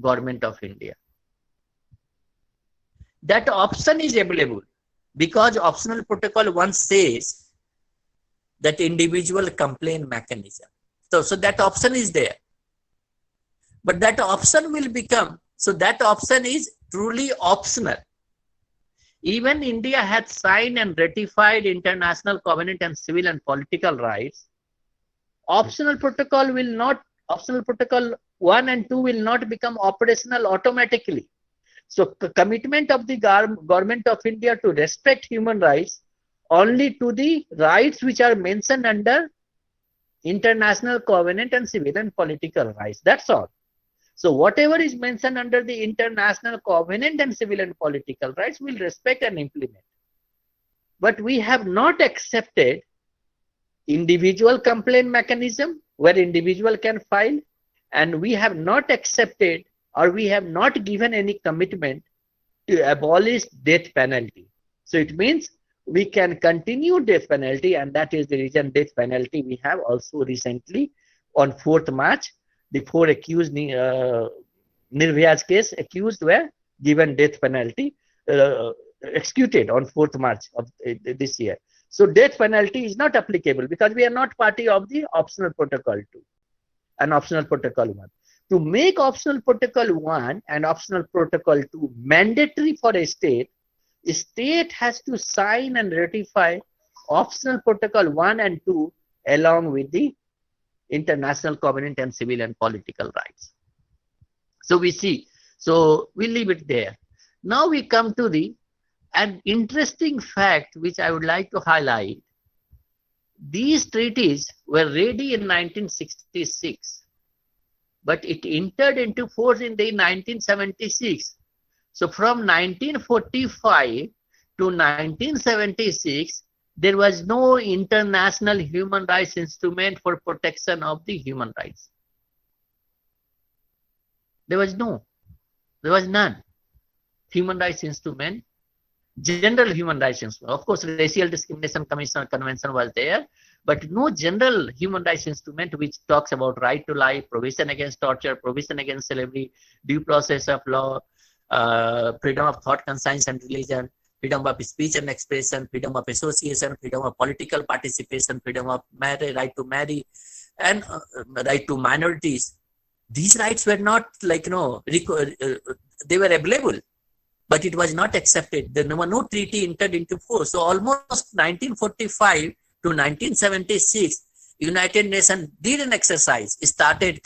C: government of India. That option is available because optional protocol 1 says that individual complaint mechanism. So that option is there. But that option will become, so that option is truly optional. Even India has signed and ratified International Covenant on Civil and Political Rights. Optional protocol 1 and 2 will not become operational automatically. So commitment of the government of India to respect human rights only to the rights which are mentioned under International Covenant on Civil and Political Rights. That's all. So whatever is mentioned under the International Covenant on Civil and Political Rights will respect and implement. But we have not accepted individual complaint mechanism where individual can file, and we have not accepted or we have not given any commitment to abolish death penalty. So it means we can continue death penalty, and that is the reason death penalty we have also recently on 4th March, the 4 accused Nirbhaya's case, accused were given death penalty, executed on 4th March of this year. So death penalty is not applicable because we are not party of the optional protocol 2 and optional protocol 1. To make optional protocol 1 and optional protocol 2 mandatory for a state has to sign and ratify optional protocol 1 and 2 along with the International Covenant on Civil and Political Rights. So we see, so we leave it there. Now we come to an interesting fact which I would like to highlight. These treaties were ready in 1966, but it entered into force in the 1976. So from 1945 to 1976, there was no international human rights instrument for protection of the human rights. There was none. Human rights instrument, general human rights instrument. Of course, Racial Discrimination Convention was there, but no general human rights instrument which talks about right to life, provision against torture, provision against slavery, due process of law, freedom of thought, conscience and religion, freedom of speech and expression, freedom of association, freedom of political participation, freedom of marriage, right to marry, and right to minorities. These rights were not they were available, but it was not accepted. There were no treaty entered into force. So almost 1945 to 1976, United Nations did an exercise. It started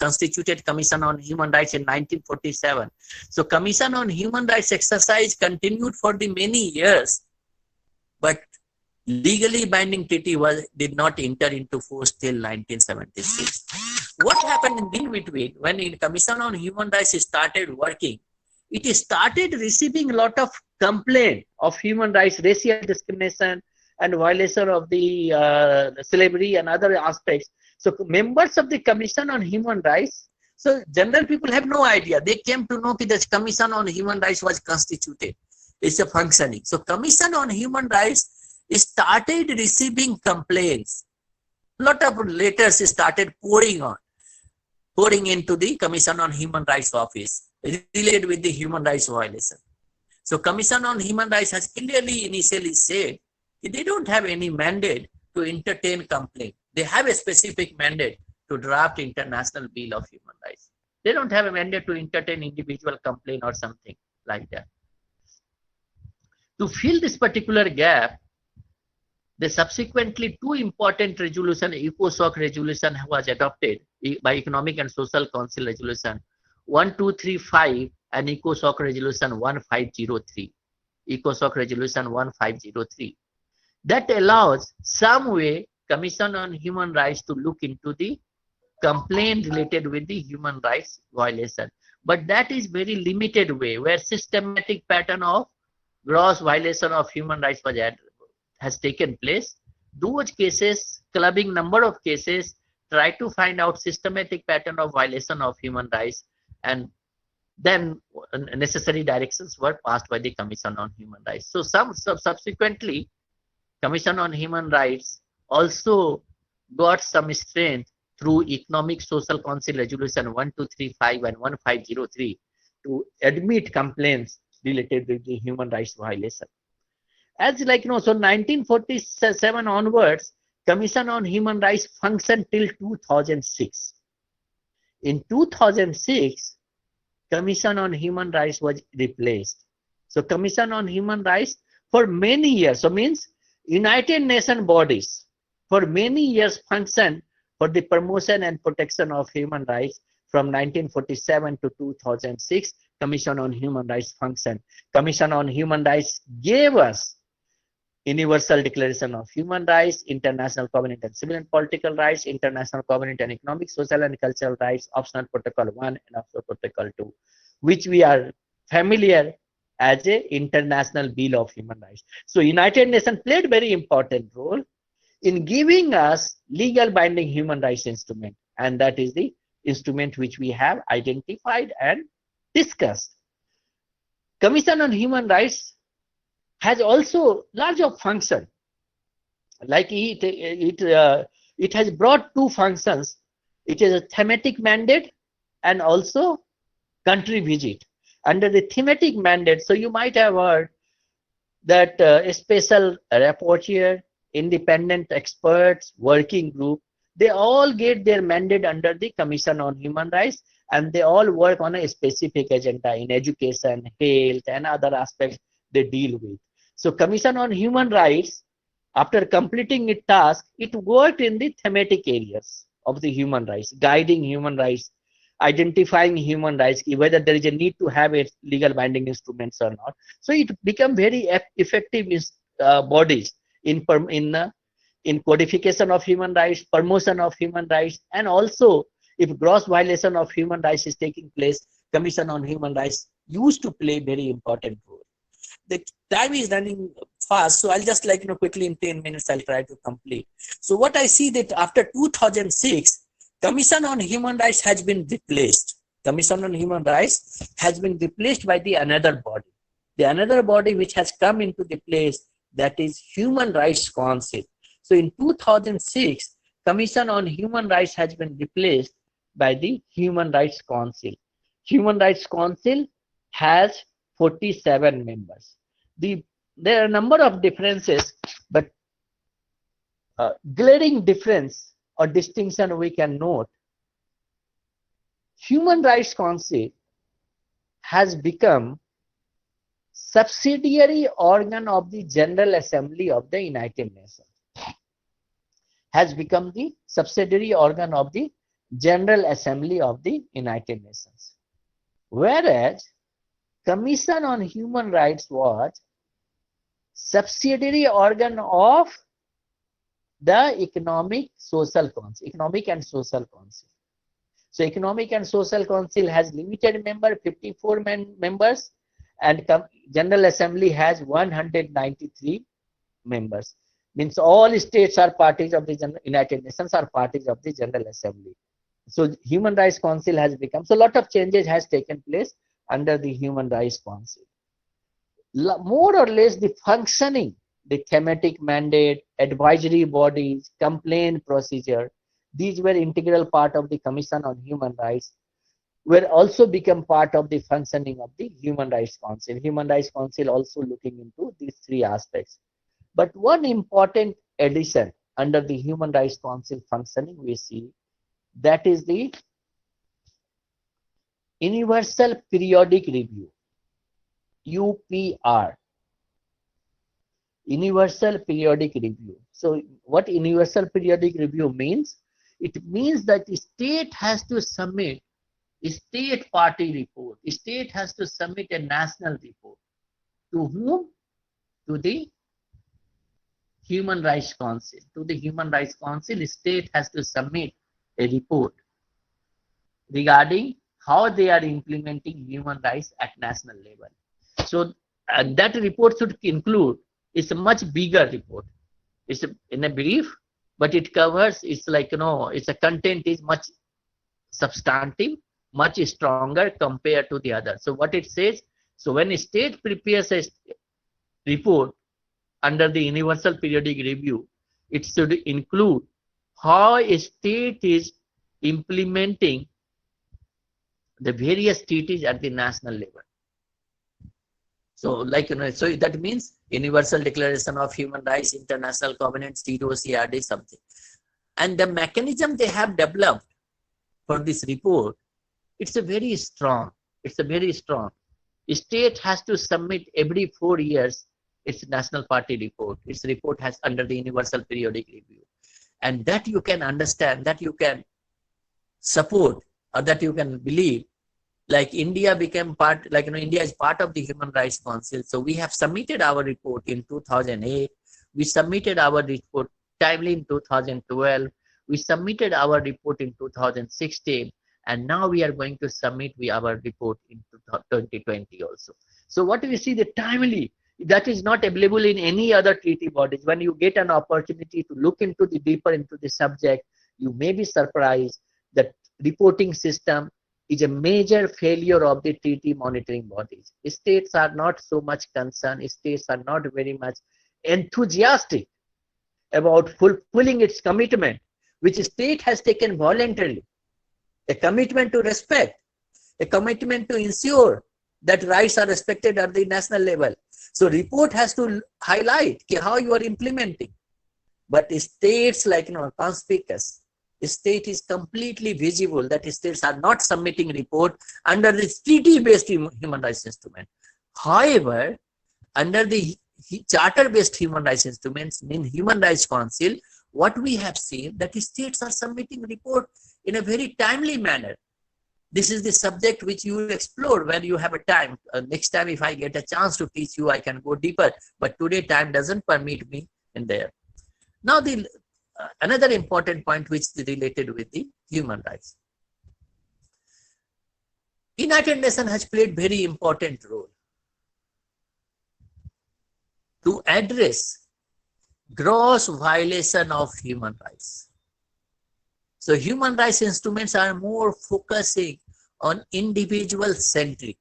C: constituted Commission on Human Rights in 1947. So Commission on Human Rights exercise continued for the many years, but legally binding treaty did not enter into force till 1976. What happened in between when the Commission on Human Rights started working? It started receiving a lot of complaint of human rights, racial discrimination, and violation of the slavery and other aspects. So members of the Commission on Human Rights, so general people have no idea. They came to know that the Commission on Human Rights was constituted. It's a functioning. So Commission on Human Rights started receiving complaints. A lot of letters started pouring into the Commission on Human Rights office related with the human rights violation. So Commission on Human Rights has clearly initially said they don't have any mandate to entertain complaint. They have a specific mandate to draft International Bill of Human Rights. They don't have a mandate to entertain individual complaint or something like that. To fill this particular gap, the subsequently two important resolution, ECOSOC resolution was adopted by Economic and Social Council resolution 1235 and ECOSOC resolution 1503. ECOSOC resolution 1503. That allows some way Commission on Human Rights to look into the complaint related with the human rights violation. But that is very limited way where systematic pattern of gross violation of human rights has taken place. Those cases, clubbing number of cases, try to find out systematic pattern of violation of human rights, and then necessary directions were passed by the Commission on Human Rights. So subsequently, Commission on Human Rights also got some strength through Economic Social Council Resolution 1235 and 1503 to admit complaints related with the human rights violation. As like, so 1947 onwards, Commission on Human Rights functioned till 2006. In 2006, Commission on Human Rights was replaced. So Commission on Human Rights for many years, so means United Nations bodies for many years functioned for the promotion and protection of human rights. From 1947 to 2006, Commission on Human Rights functioned. Commission on Human Rights gave us Universal Declaration of Human Rights, International Covenant on Civil and Political Rights, International Covenant on Economic, Social and Cultural Rights, Optional Protocol 1 and Optional Protocol 2, which we are familiar as a International Bill of Human Rights. So United Nations played very important role in giving us legal binding human rights instrument, and that is the instrument which we have identified and discussed. Commission on Human Rights has also large of function. Like it has brought two functions. It is a thematic mandate and also country visit. Under the thematic mandate, so you might have heard that a special rapporteur, independent experts, working group, they all get their mandate under the Commission on Human Rights, and they all work on a specific agenda in education, health, and other aspects they deal with. So Commission on Human Rights, after completing its task, it worked in the thematic areas of the human rights, guiding human rights, identifying human rights, whether there is a need to have a legal binding instruments or not. So it become very effective bodies in codification of human rights, promotion of human rights, and also if gross violation of human rights is taking place, Commission on Human Rights used to play very important role. The time is running fast, so I'll just quickly in 10 minutes I'll try to complete. So what I see that after 2006, Commission on Human Rights has been replaced. Commission on Human Rights has been replaced by the another body. The another body which has come into the place, that is Human Rights Council. So in 2006, Commission on Human Rights has been replaced by the Human Rights Council. Human Rights Council has 47 members. There are a number of differences, but glaring difference or distinction we can note. Human Rights Council has become subsidiary organ of the General Assembly of the United Nations. Has become the subsidiary organ of the General Assembly of the United Nations. Whereas Commission on Human Rights was subsidiary organ of the Economic Social Council, Economic and Social Council. So Economic and Social Council has limited member, 54 members, and General Assembly has 193 members. Means all states are parties of the United Nations, are parties of the General Assembly. So Human Rights Council has become, so a lot of changes has taken place under the Human Rights Council. More or less the functioning, the thematic mandate, advisory bodies, complaint procedure, these were integral part of the Commission on Human Rights, were also become part of the functioning of the Human Rights Council. Human Rights Council also looking into these three aspects. But one important addition under the Human Rights Council functioning we see, that is the Universal Periodic Review, UPR. Universal Periodic Review. So what Universal Periodic Review means? It means that the state has to submit a state party report. The state has to submit a national report. To whom? To the Human Rights Council. To the Human Rights Council, the state has to submit a report regarding how they are implementing human rights at national level. So that report should include, it's a much bigger report. It's in a brief, but it covers, it's it's a content is much substantive, much stronger compared to the other. So what it says, so when a state prepares a report under the Universal Periodic Review, it should include how a state is implementing the various treaties at the national level. So, so that means Universal Declaration of Human Rights, International Covenants, CEDAW, something. And the mechanism they have developed for this report, it's a very strong. State has to submit every 4 years its national party report. Its report has under the Universal Periodic Review. And that you can understand, that you can support, or that you can believe, like India became part, India is part of the Human Rights Council. So we have submitted our report in 2008. We submitted our report timely in 2012. We submitted our report in 2016. And now we are going to submit our report in 2020 also. So what we see, the timely, that is not available in any other treaty bodies. When you get an opportunity to look into the deeper into the subject, you may be surprised that reporting system is a major failure of the treaty monitoring bodies. States are not so much concerned. States are not very much enthusiastic about fulfilling its commitment, which the state has taken voluntarily. A commitment to respect, a commitment to ensure that rights are respected at the national level. So report has to highlight how you are implementing. But states conspicuous. State is completely visible that states are not submitting report under this treaty-based human rights instrument. However, under the charter-based human rights instruments in Human Rights Council, what we have seen that states are submitting report in a very timely manner. This is the subject which you explore when you have a time. Next time, if I get a chance to teach you, I can go deeper. But today, time doesn't permit me in there. Now, another important point which is related with the human rights. United Nations has played very important role to address gross violation of human rights. So human rights instruments are more focusing on individual centric.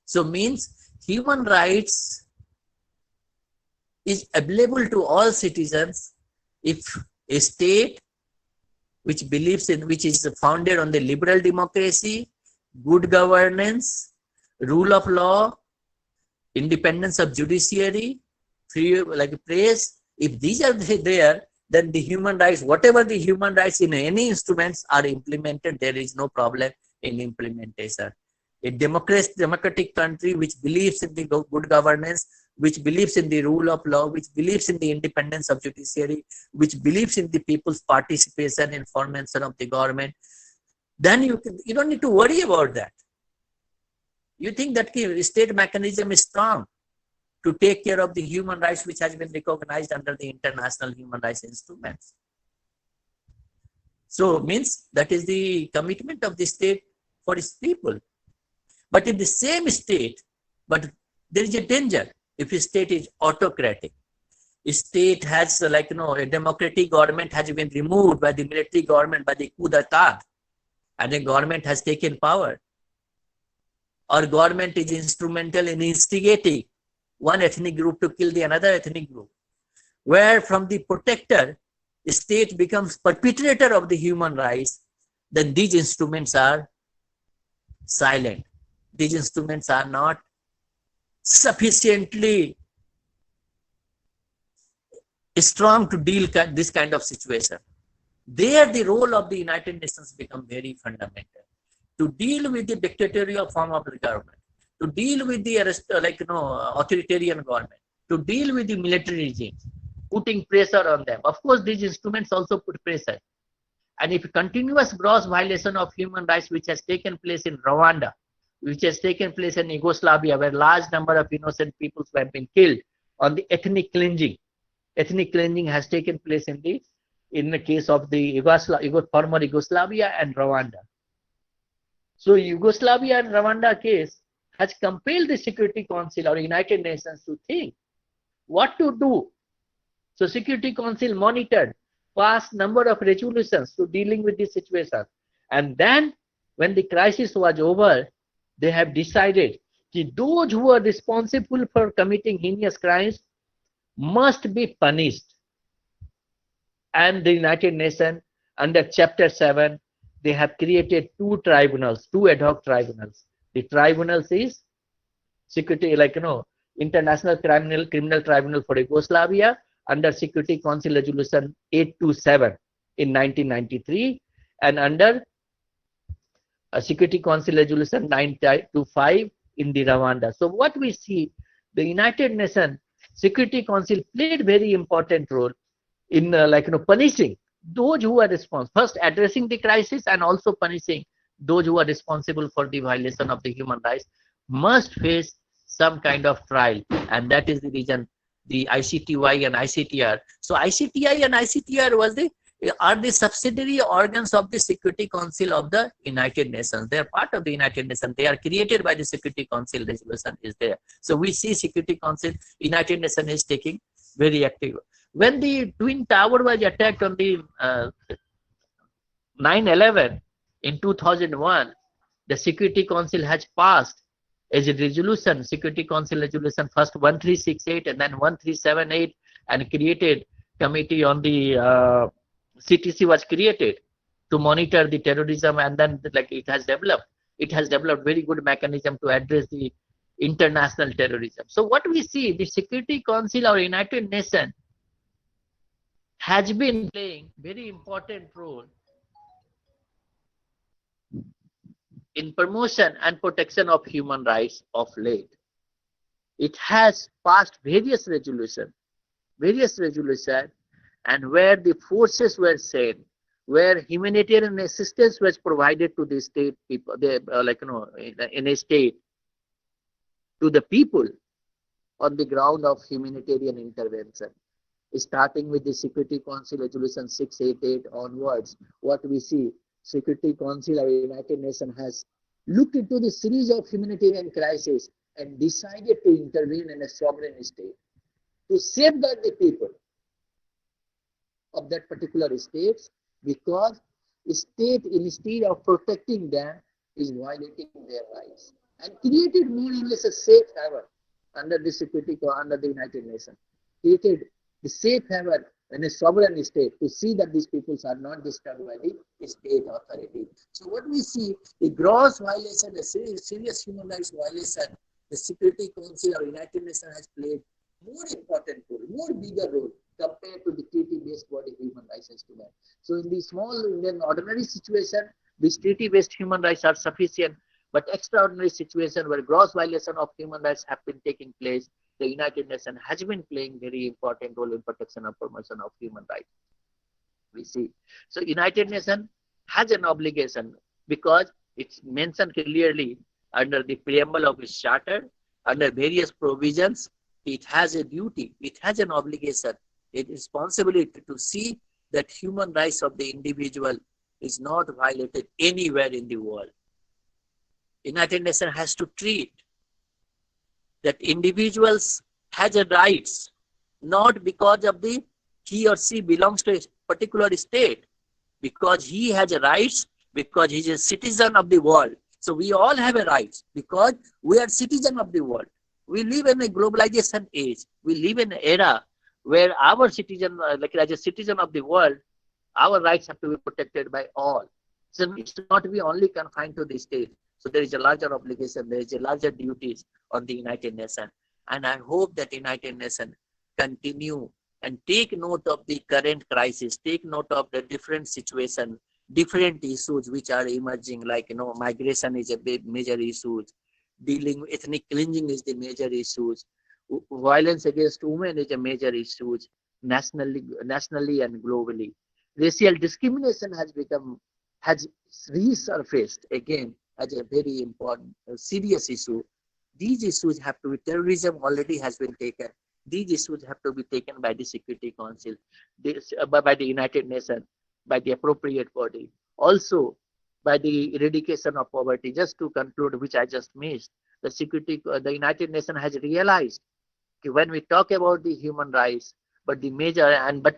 C: So means human rights is available to all citizens if a state which is founded on the liberal democracy, good governance, rule of law, independence of judiciary, free press, if these are there, then the human rights, whatever the human rights in any instruments are implemented, there is no problem in implementation. A democratic country which believes in the good governance, which believes in the rule of law, which believes in the independence of judiciary, which believes in the people's participation in formation of the government, then you don't need to worry about that. You think that the state mechanism is strong to take care of the human rights which has been recognized under the international human rights instruments. So means that is the commitment of the state for its people. But in the same state, but there is a danger if a state is autocratic. A state has a democratic government has been removed by the military government by the coup d'etat, and the government has taken power. Or government is instrumental in instigating one ethnic group to kill the another ethnic group, where from the protector, the state becomes perpetrator of the human rights, then these instruments are silent. These instruments are not sufficiently strong to deal with this kind of situation. There, the role of the United Nations becomes very fundamental to deal with the dictatorial form of the government, to deal with the authoritarian government, to deal with the military regimes, putting pressure on them. Of course, these instruments also put pressure. And if continuous gross violation of human rights, which has taken place in Rwanda, which has taken place in Yugoslavia, where large number of innocent people have been killed on the ethnic cleansing. Ethnic cleansing has taken place in the case of the former Yugoslavia and Rwanda. So Yugoslavia and Rwanda case has compelled the Security Council or United Nations to think what to do. So Security Council monitored vast number of resolutions to dealing with this situation. And then when the crisis was over, they have decided that those who are responsible for committing heinous crimes must be punished. And the United Nations under Chapter 7 they have created two tribunals, two ad hoc tribunals. The tribunals is security, International Criminal Tribunal for Yugoslavia under Security Council Resolution 827 in 1993, and under Security Council Resolution 925 in the Rwanda. So what we see, the United Nations Security Council played very important role in punishing those who are responsible, first addressing the crisis and also punishing those who are responsible for the violation of the human rights must face some kind of trial, and that is the reason the ICTY and ICTR. So ICTY and ICTR are the subsidiary organs of the Security Council of the United Nations. They are part of the United Nations. They are created by the Security Council. Resolution is there. So we see Security Council, United Nations is taking very active. When the Twin Tower was attacked on the 9/11 in 2001, the Security Council has passed as a resolution, Security Council resolution, first 1368 and then 1378, and created committee on the CTC was created to monitor the terrorism, and then it has developed very good mechanism to address the international terrorism. So what we see, the Security Council or United Nations has been playing very important role in promotion and protection of human rights of late. It has passed various resolutions, and where the forces were sent, where humanitarian assistance was provided to the state people, in a state, to the people on the ground of humanitarian intervention. Starting with the Security Council Resolution 688 onwards, what we see, Security Council of the United Nations has looked into the series of humanitarian crises and decided to intervene in a sovereign state to safeguard the people of that particular state, because the state, instead of protecting them, is violating their rights, and created more or less a safe haven under the United Nations. Created the safe haven in a sovereign state to see that these peoples are not disturbed by the state authority. So what we see, the gross violation, a serious human rights violation, the Security Council of United Nations has played more important role, more bigger role compared to the treaty-based body human rights instrument. So in the ordinary situation, this treaty-based human rights are sufficient, but extraordinary situation where gross violation of human rights have been taking place, the United Nations has been playing very important role in protection and promotion of human rights. We see. So United Nations has an obligation, because it's mentioned clearly under the preamble of its charter, under various provisions. It has a duty, it has an obligation, a responsibility to see that human rights of the individual is not violated anywhere in the world. United Nations has to treat that individuals has a rights, not because of he or she belongs to a particular state, because he has a rights, because he is a citizen of the world. So we all have a rights because we are citizens of the world. We live in a globalization age. We live in an era where our citizen, as a citizen of the world, our rights have to be protected by all. So it's not be only confined to the state. So there is a larger obligation, there is a larger duties on the United Nations. And I hope that United Nations continue and take note of the current crisis, take note of the different situation, different issues which are emerging, like, migration is a big major issue, dealing with ethnic cleansing is the major issues, violence against women is a major issue, nationally and globally. Racial discrimination has resurfaced again as a very important, serious issue. These issues have to be, terrorism already has been taken. These issues have to be taken by the Security Council, by the United Nations, by the appropriate body. Also, by the eradication of poverty. Just to conclude, which I just missed, the United Nations has realized that when we talk about the human rights, but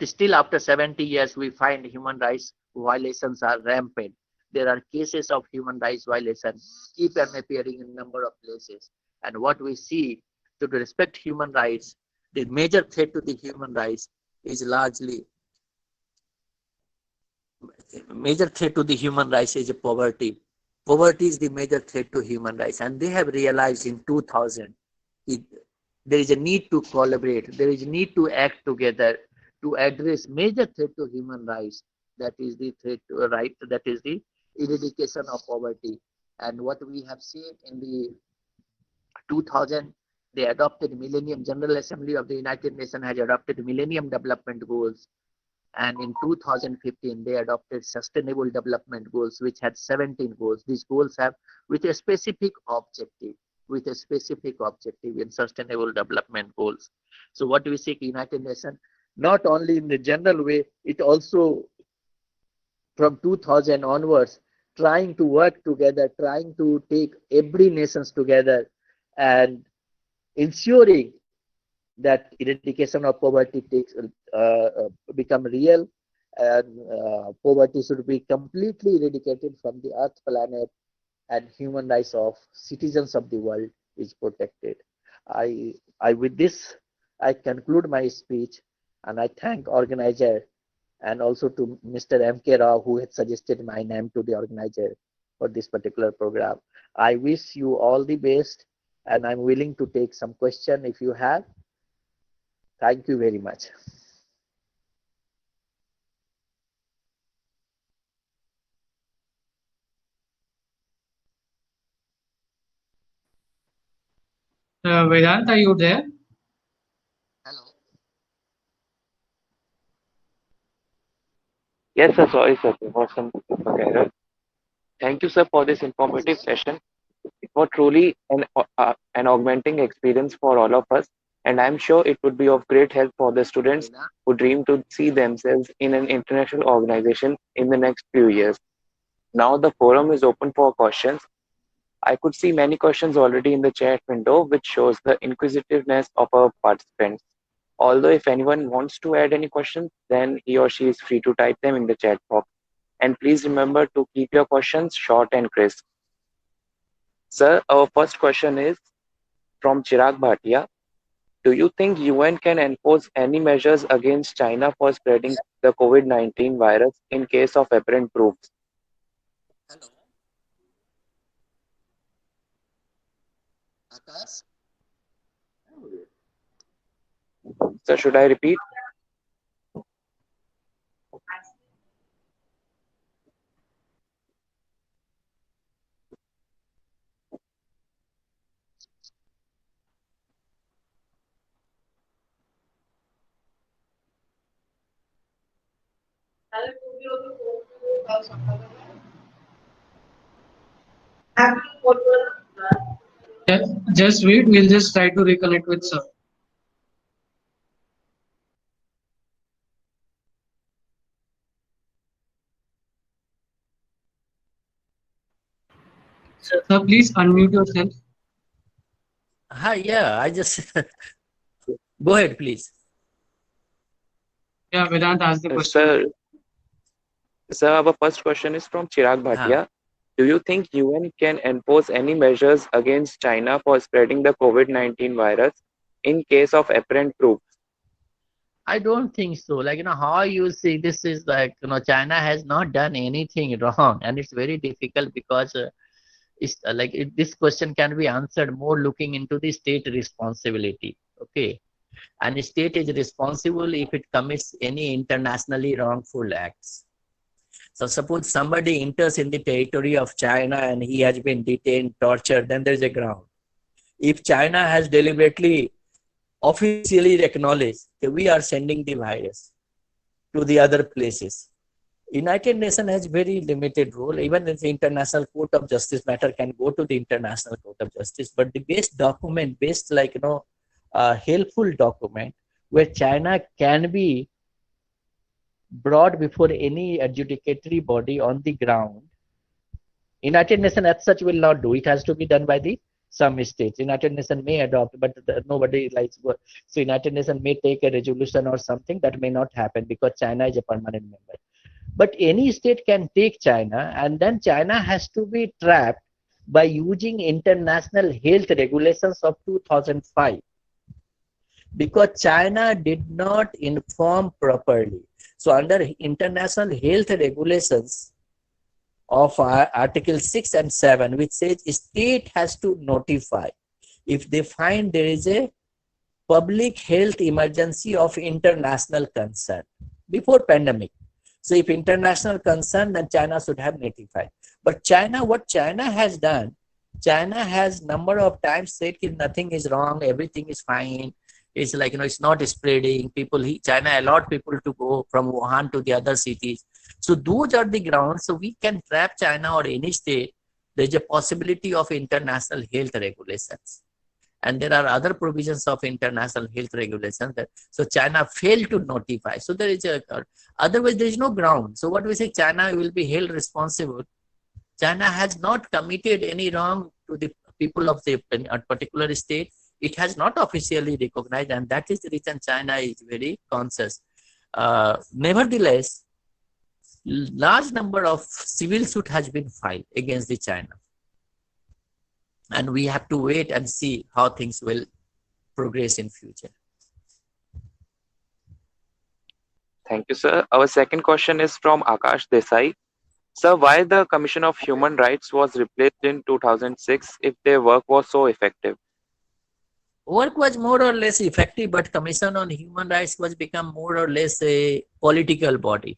C: still after 70 years, we find human rights violations are rampant. There are cases of human rights violations keep on appearing in a number of places. And what we see, to respect human rights, the major threat to the human rights is largely
B: major threat to the human rights is poverty. Poverty is the major threat to human rights, and they have realized in 2000 it, there is a need to collaborate, there is a need to act together to address major threat to human rights. That is the threat to right, that is the eradication of poverty. And what we have seen in the 2000, they adopted Millennium General Assembly of the United Nations has adopted Millennium Development Goals, and in 2015 they adopted Sustainable Development Goals, which had 17 goals. These goals have with a specific objective, in Sustainable Development Goals. So what do we see? United Nations, not only in the general way, it also from 2000 onwards trying to work together, trying to take every nations together and ensuring that eradication of poverty takes become real, and poverty should be completely eradicated from the earth planet, and human rights of citizens of the world is protected. I with this I conclude my speech, and I thank organizer and also to Mr. M.K. Rao, who had suggested my name to the organizer for this particular program. I wish you all the best, and I'm willing to take some question if you have. Thank you very much.
D: Vedant, are you there?
B: Hello.
A: Yes, sir. Sorry, sir. There was some error. Thank you, sir, for this informative session. It was truly an augmenting experience for all of us, and I'm sure it would be of great help for the students who dream to see themselves in an international organization in the next few years. Now the forum is open for questions. I could see many questions already in the chat window, which shows the inquisitiveness of our participants. Although if anyone wants to add any questions, then he or she is free to type them in the chat box. And please remember to keep your questions short and crisp. Sir, our first question is from Chirag Bhatia. Do you think UN can enforce any measures against China for spreading the COVID-19 virus in case of apparent proofs?
B: Hello. Akash?
A: Sir, should I repeat?
D: Just wait, we'll just try to reconnect with sir. Sir, please unmute yourself.
B: Hi, yeah, I just go ahead, please.
D: Yeah, Vedant asked the question.
A: Sir, our first question is from Chirag Bhatia. Do you think UN can enforce any measures against China for spreading the COVID-19 virus in case of apparent proofs?
C: I don't think so. Like, how you see this is like, China has not done anything wrong, and it's very difficult because this question can be answered more looking into the state responsibility. Okay. And the state is responsible if it commits any internationally wrongful acts. So suppose somebody enters in the territory of China and he has been detained, tortured, then there is a ground. If China has deliberately, officially acknowledged that we are sending the virus to the other places, United Nations has very limited role. Even if the International Court of Justice matter can go to the International Court of Justice, but the best document, helpful document where China can be brought before any adjudicatory body on the ground. United Nations as such will not do. It has to be done by some states. United Nations may adopt, but nobody likes. So United Nations may take a resolution or something that may not happen because China is a permanent member. But any state can take China, and then China has to be trapped by using international health regulations of 2005.
B: because China did not inform properly. So under international health regulations of Article 6 and 7, which says state has to notify if they find there is a public health emergency of international concern before pandemic. So if international concern, then China should have notified. But China, what China has done, China has number of times said that nothing is wrong, everything is fine. It's like, it's not spreading. China allowed people to go from Wuhan to the other cities. So those are the grounds. So we can trap China or any state. There's a possibility of international health regulations. And there are other provisions of international health regulations. So China failed to notify. So there is otherwise there is no ground. So what we say, China will be held responsible. China has not committed any wrong to the people of a particular state. It has not officially recognized, and that is the reason China is very conscious. Nevertheless, large number of civil suit has been filed against the China. And we have to wait and see how things will progress in future.
E: Thank you, sir. Our second question is from Akash Desai. Sir, why the Commission of Human Rights was replaced in 2006 if their work was so effective?
B: Work was more or less effective, but Commission on Human Rights was become more or less a political body.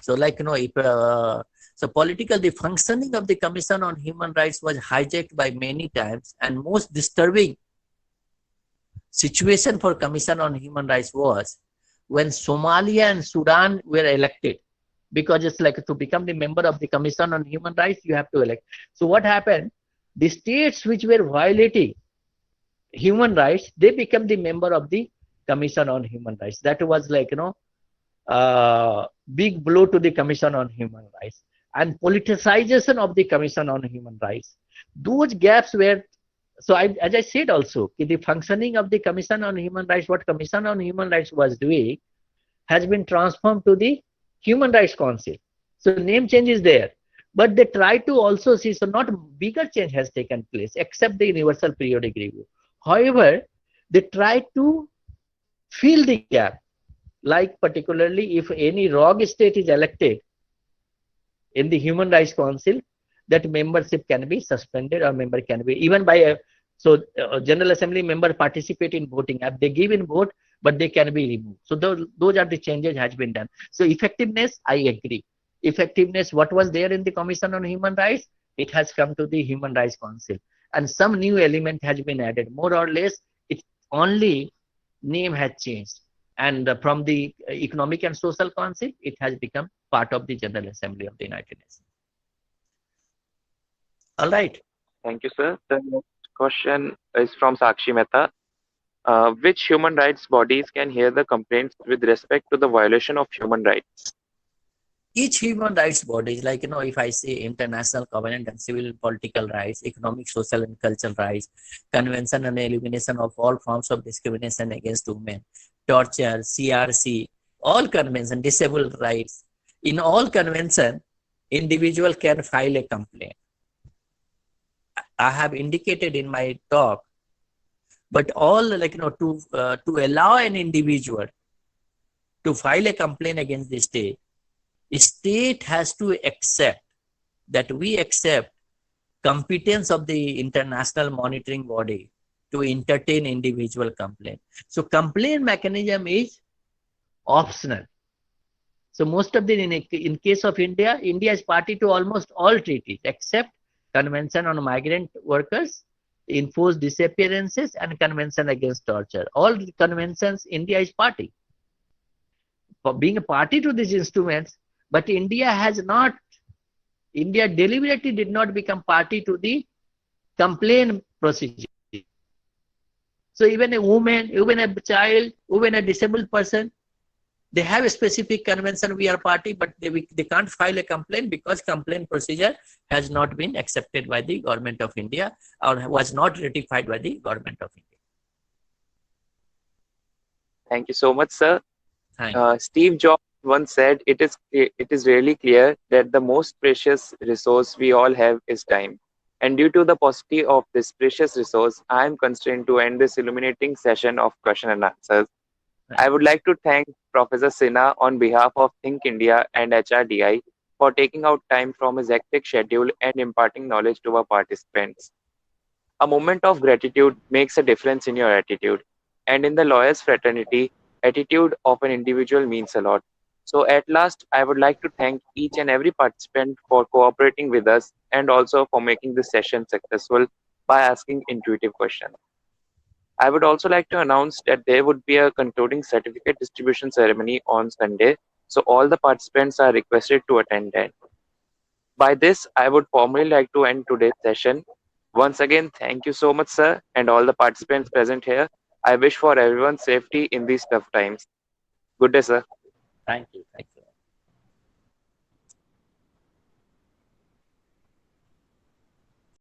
B: So like, the functioning of the Commission on Human Rights was hijacked by many times, and most disturbing situation for Commission on Human Rights was when Somalia and Sudan were elected, because it's like to become the member of the Commission on Human Rights, you have to elect. So what happened? The states which were violating human rights, they become the member of the Commission on Human Rights. That was like, big blow to the Commission on Human Rights. And politicization of the Commission on Human Rights. Those gaps were, as I said also, the functioning of the Commission on Human Rights, what Commission on Human Rights was doing, has been transformed to the Human Rights Council. So name change is there. But they try to also see, so not bigger change has taken place, except the Universal Periodic Review. However, they try to fill the gap, like particularly if any rogue state is elected in the Human Rights Council, that membership can be suspended or member can be, even by a, General Assembly member participate in voting. They give in vote, but they can be removed. So those are the changes has been done. So effectiveness, I agree. Effectiveness, what was there in the Commission on Human Rights, it has come to the Human Rights Council. And some new element has been added. More or less, it's only name has changed. And from the Economic and Social Council, it has become part of the General Assembly of the United Nations. All right.
E: Thank you, sir. The next question is from Sakshi Mehta. Which human rights bodies can hear the complaints with respect to the violation of human rights?
B: Each human rights body, like, if I say International Covenant on Civil and Political Rights, Economic, Social and Cultural Rights, Convention on Elimination of All Forms of Discrimination Against Women, Torture, CRC, all convention, disabled rights. In all convention, individual can file a complaint. I have indicated in my talk, but all, like, to allow an individual to file a complaint against the state has to accept that we accept competence of the international monitoring body to entertain individual complaint. So complaint mechanism is optional. So most of the, in case of India is party to almost all treaties except Convention on Migrant Workers, Enforced Disappearances, and Convention Against Torture. All the conventions, India is party. For being a party to these instruments, but India deliberately did not become party to the complaint procedure. So even a woman, even a child, even a disabled person, they have a specific convention, we are party, but they can't file a complaint because complaint procedure has not been accepted by the government of India or was not ratified by the government of India.
E: Thank you so much, sir.
B: Steve
E: Jobs once said, it is really clear that the most precious resource we all have is time. And due to the paucity of this precious resource, I am constrained to end this illuminating session of question and answers. I would like to thank Professor Sinha on behalf of Think India and HRDI for taking out time from his hectic schedule and imparting knowledge to our participants. A moment of gratitude makes a difference in your attitude. And in the lawyers fraternity, attitude of an individual means a lot. So at last, I would like to thank each and every participant for cooperating with us and also for making this session successful by asking intuitive questions. I would also like to announce that there would be a concluding certificate distribution ceremony on Sunday, so all the participants are requested to attend that. By this, I would formally like to end today's session. Once again, thank you so much, sir, and all the participants present here. I wish for everyone's safety in these tough times. Good day, sir.
B: Thank you. Thank you.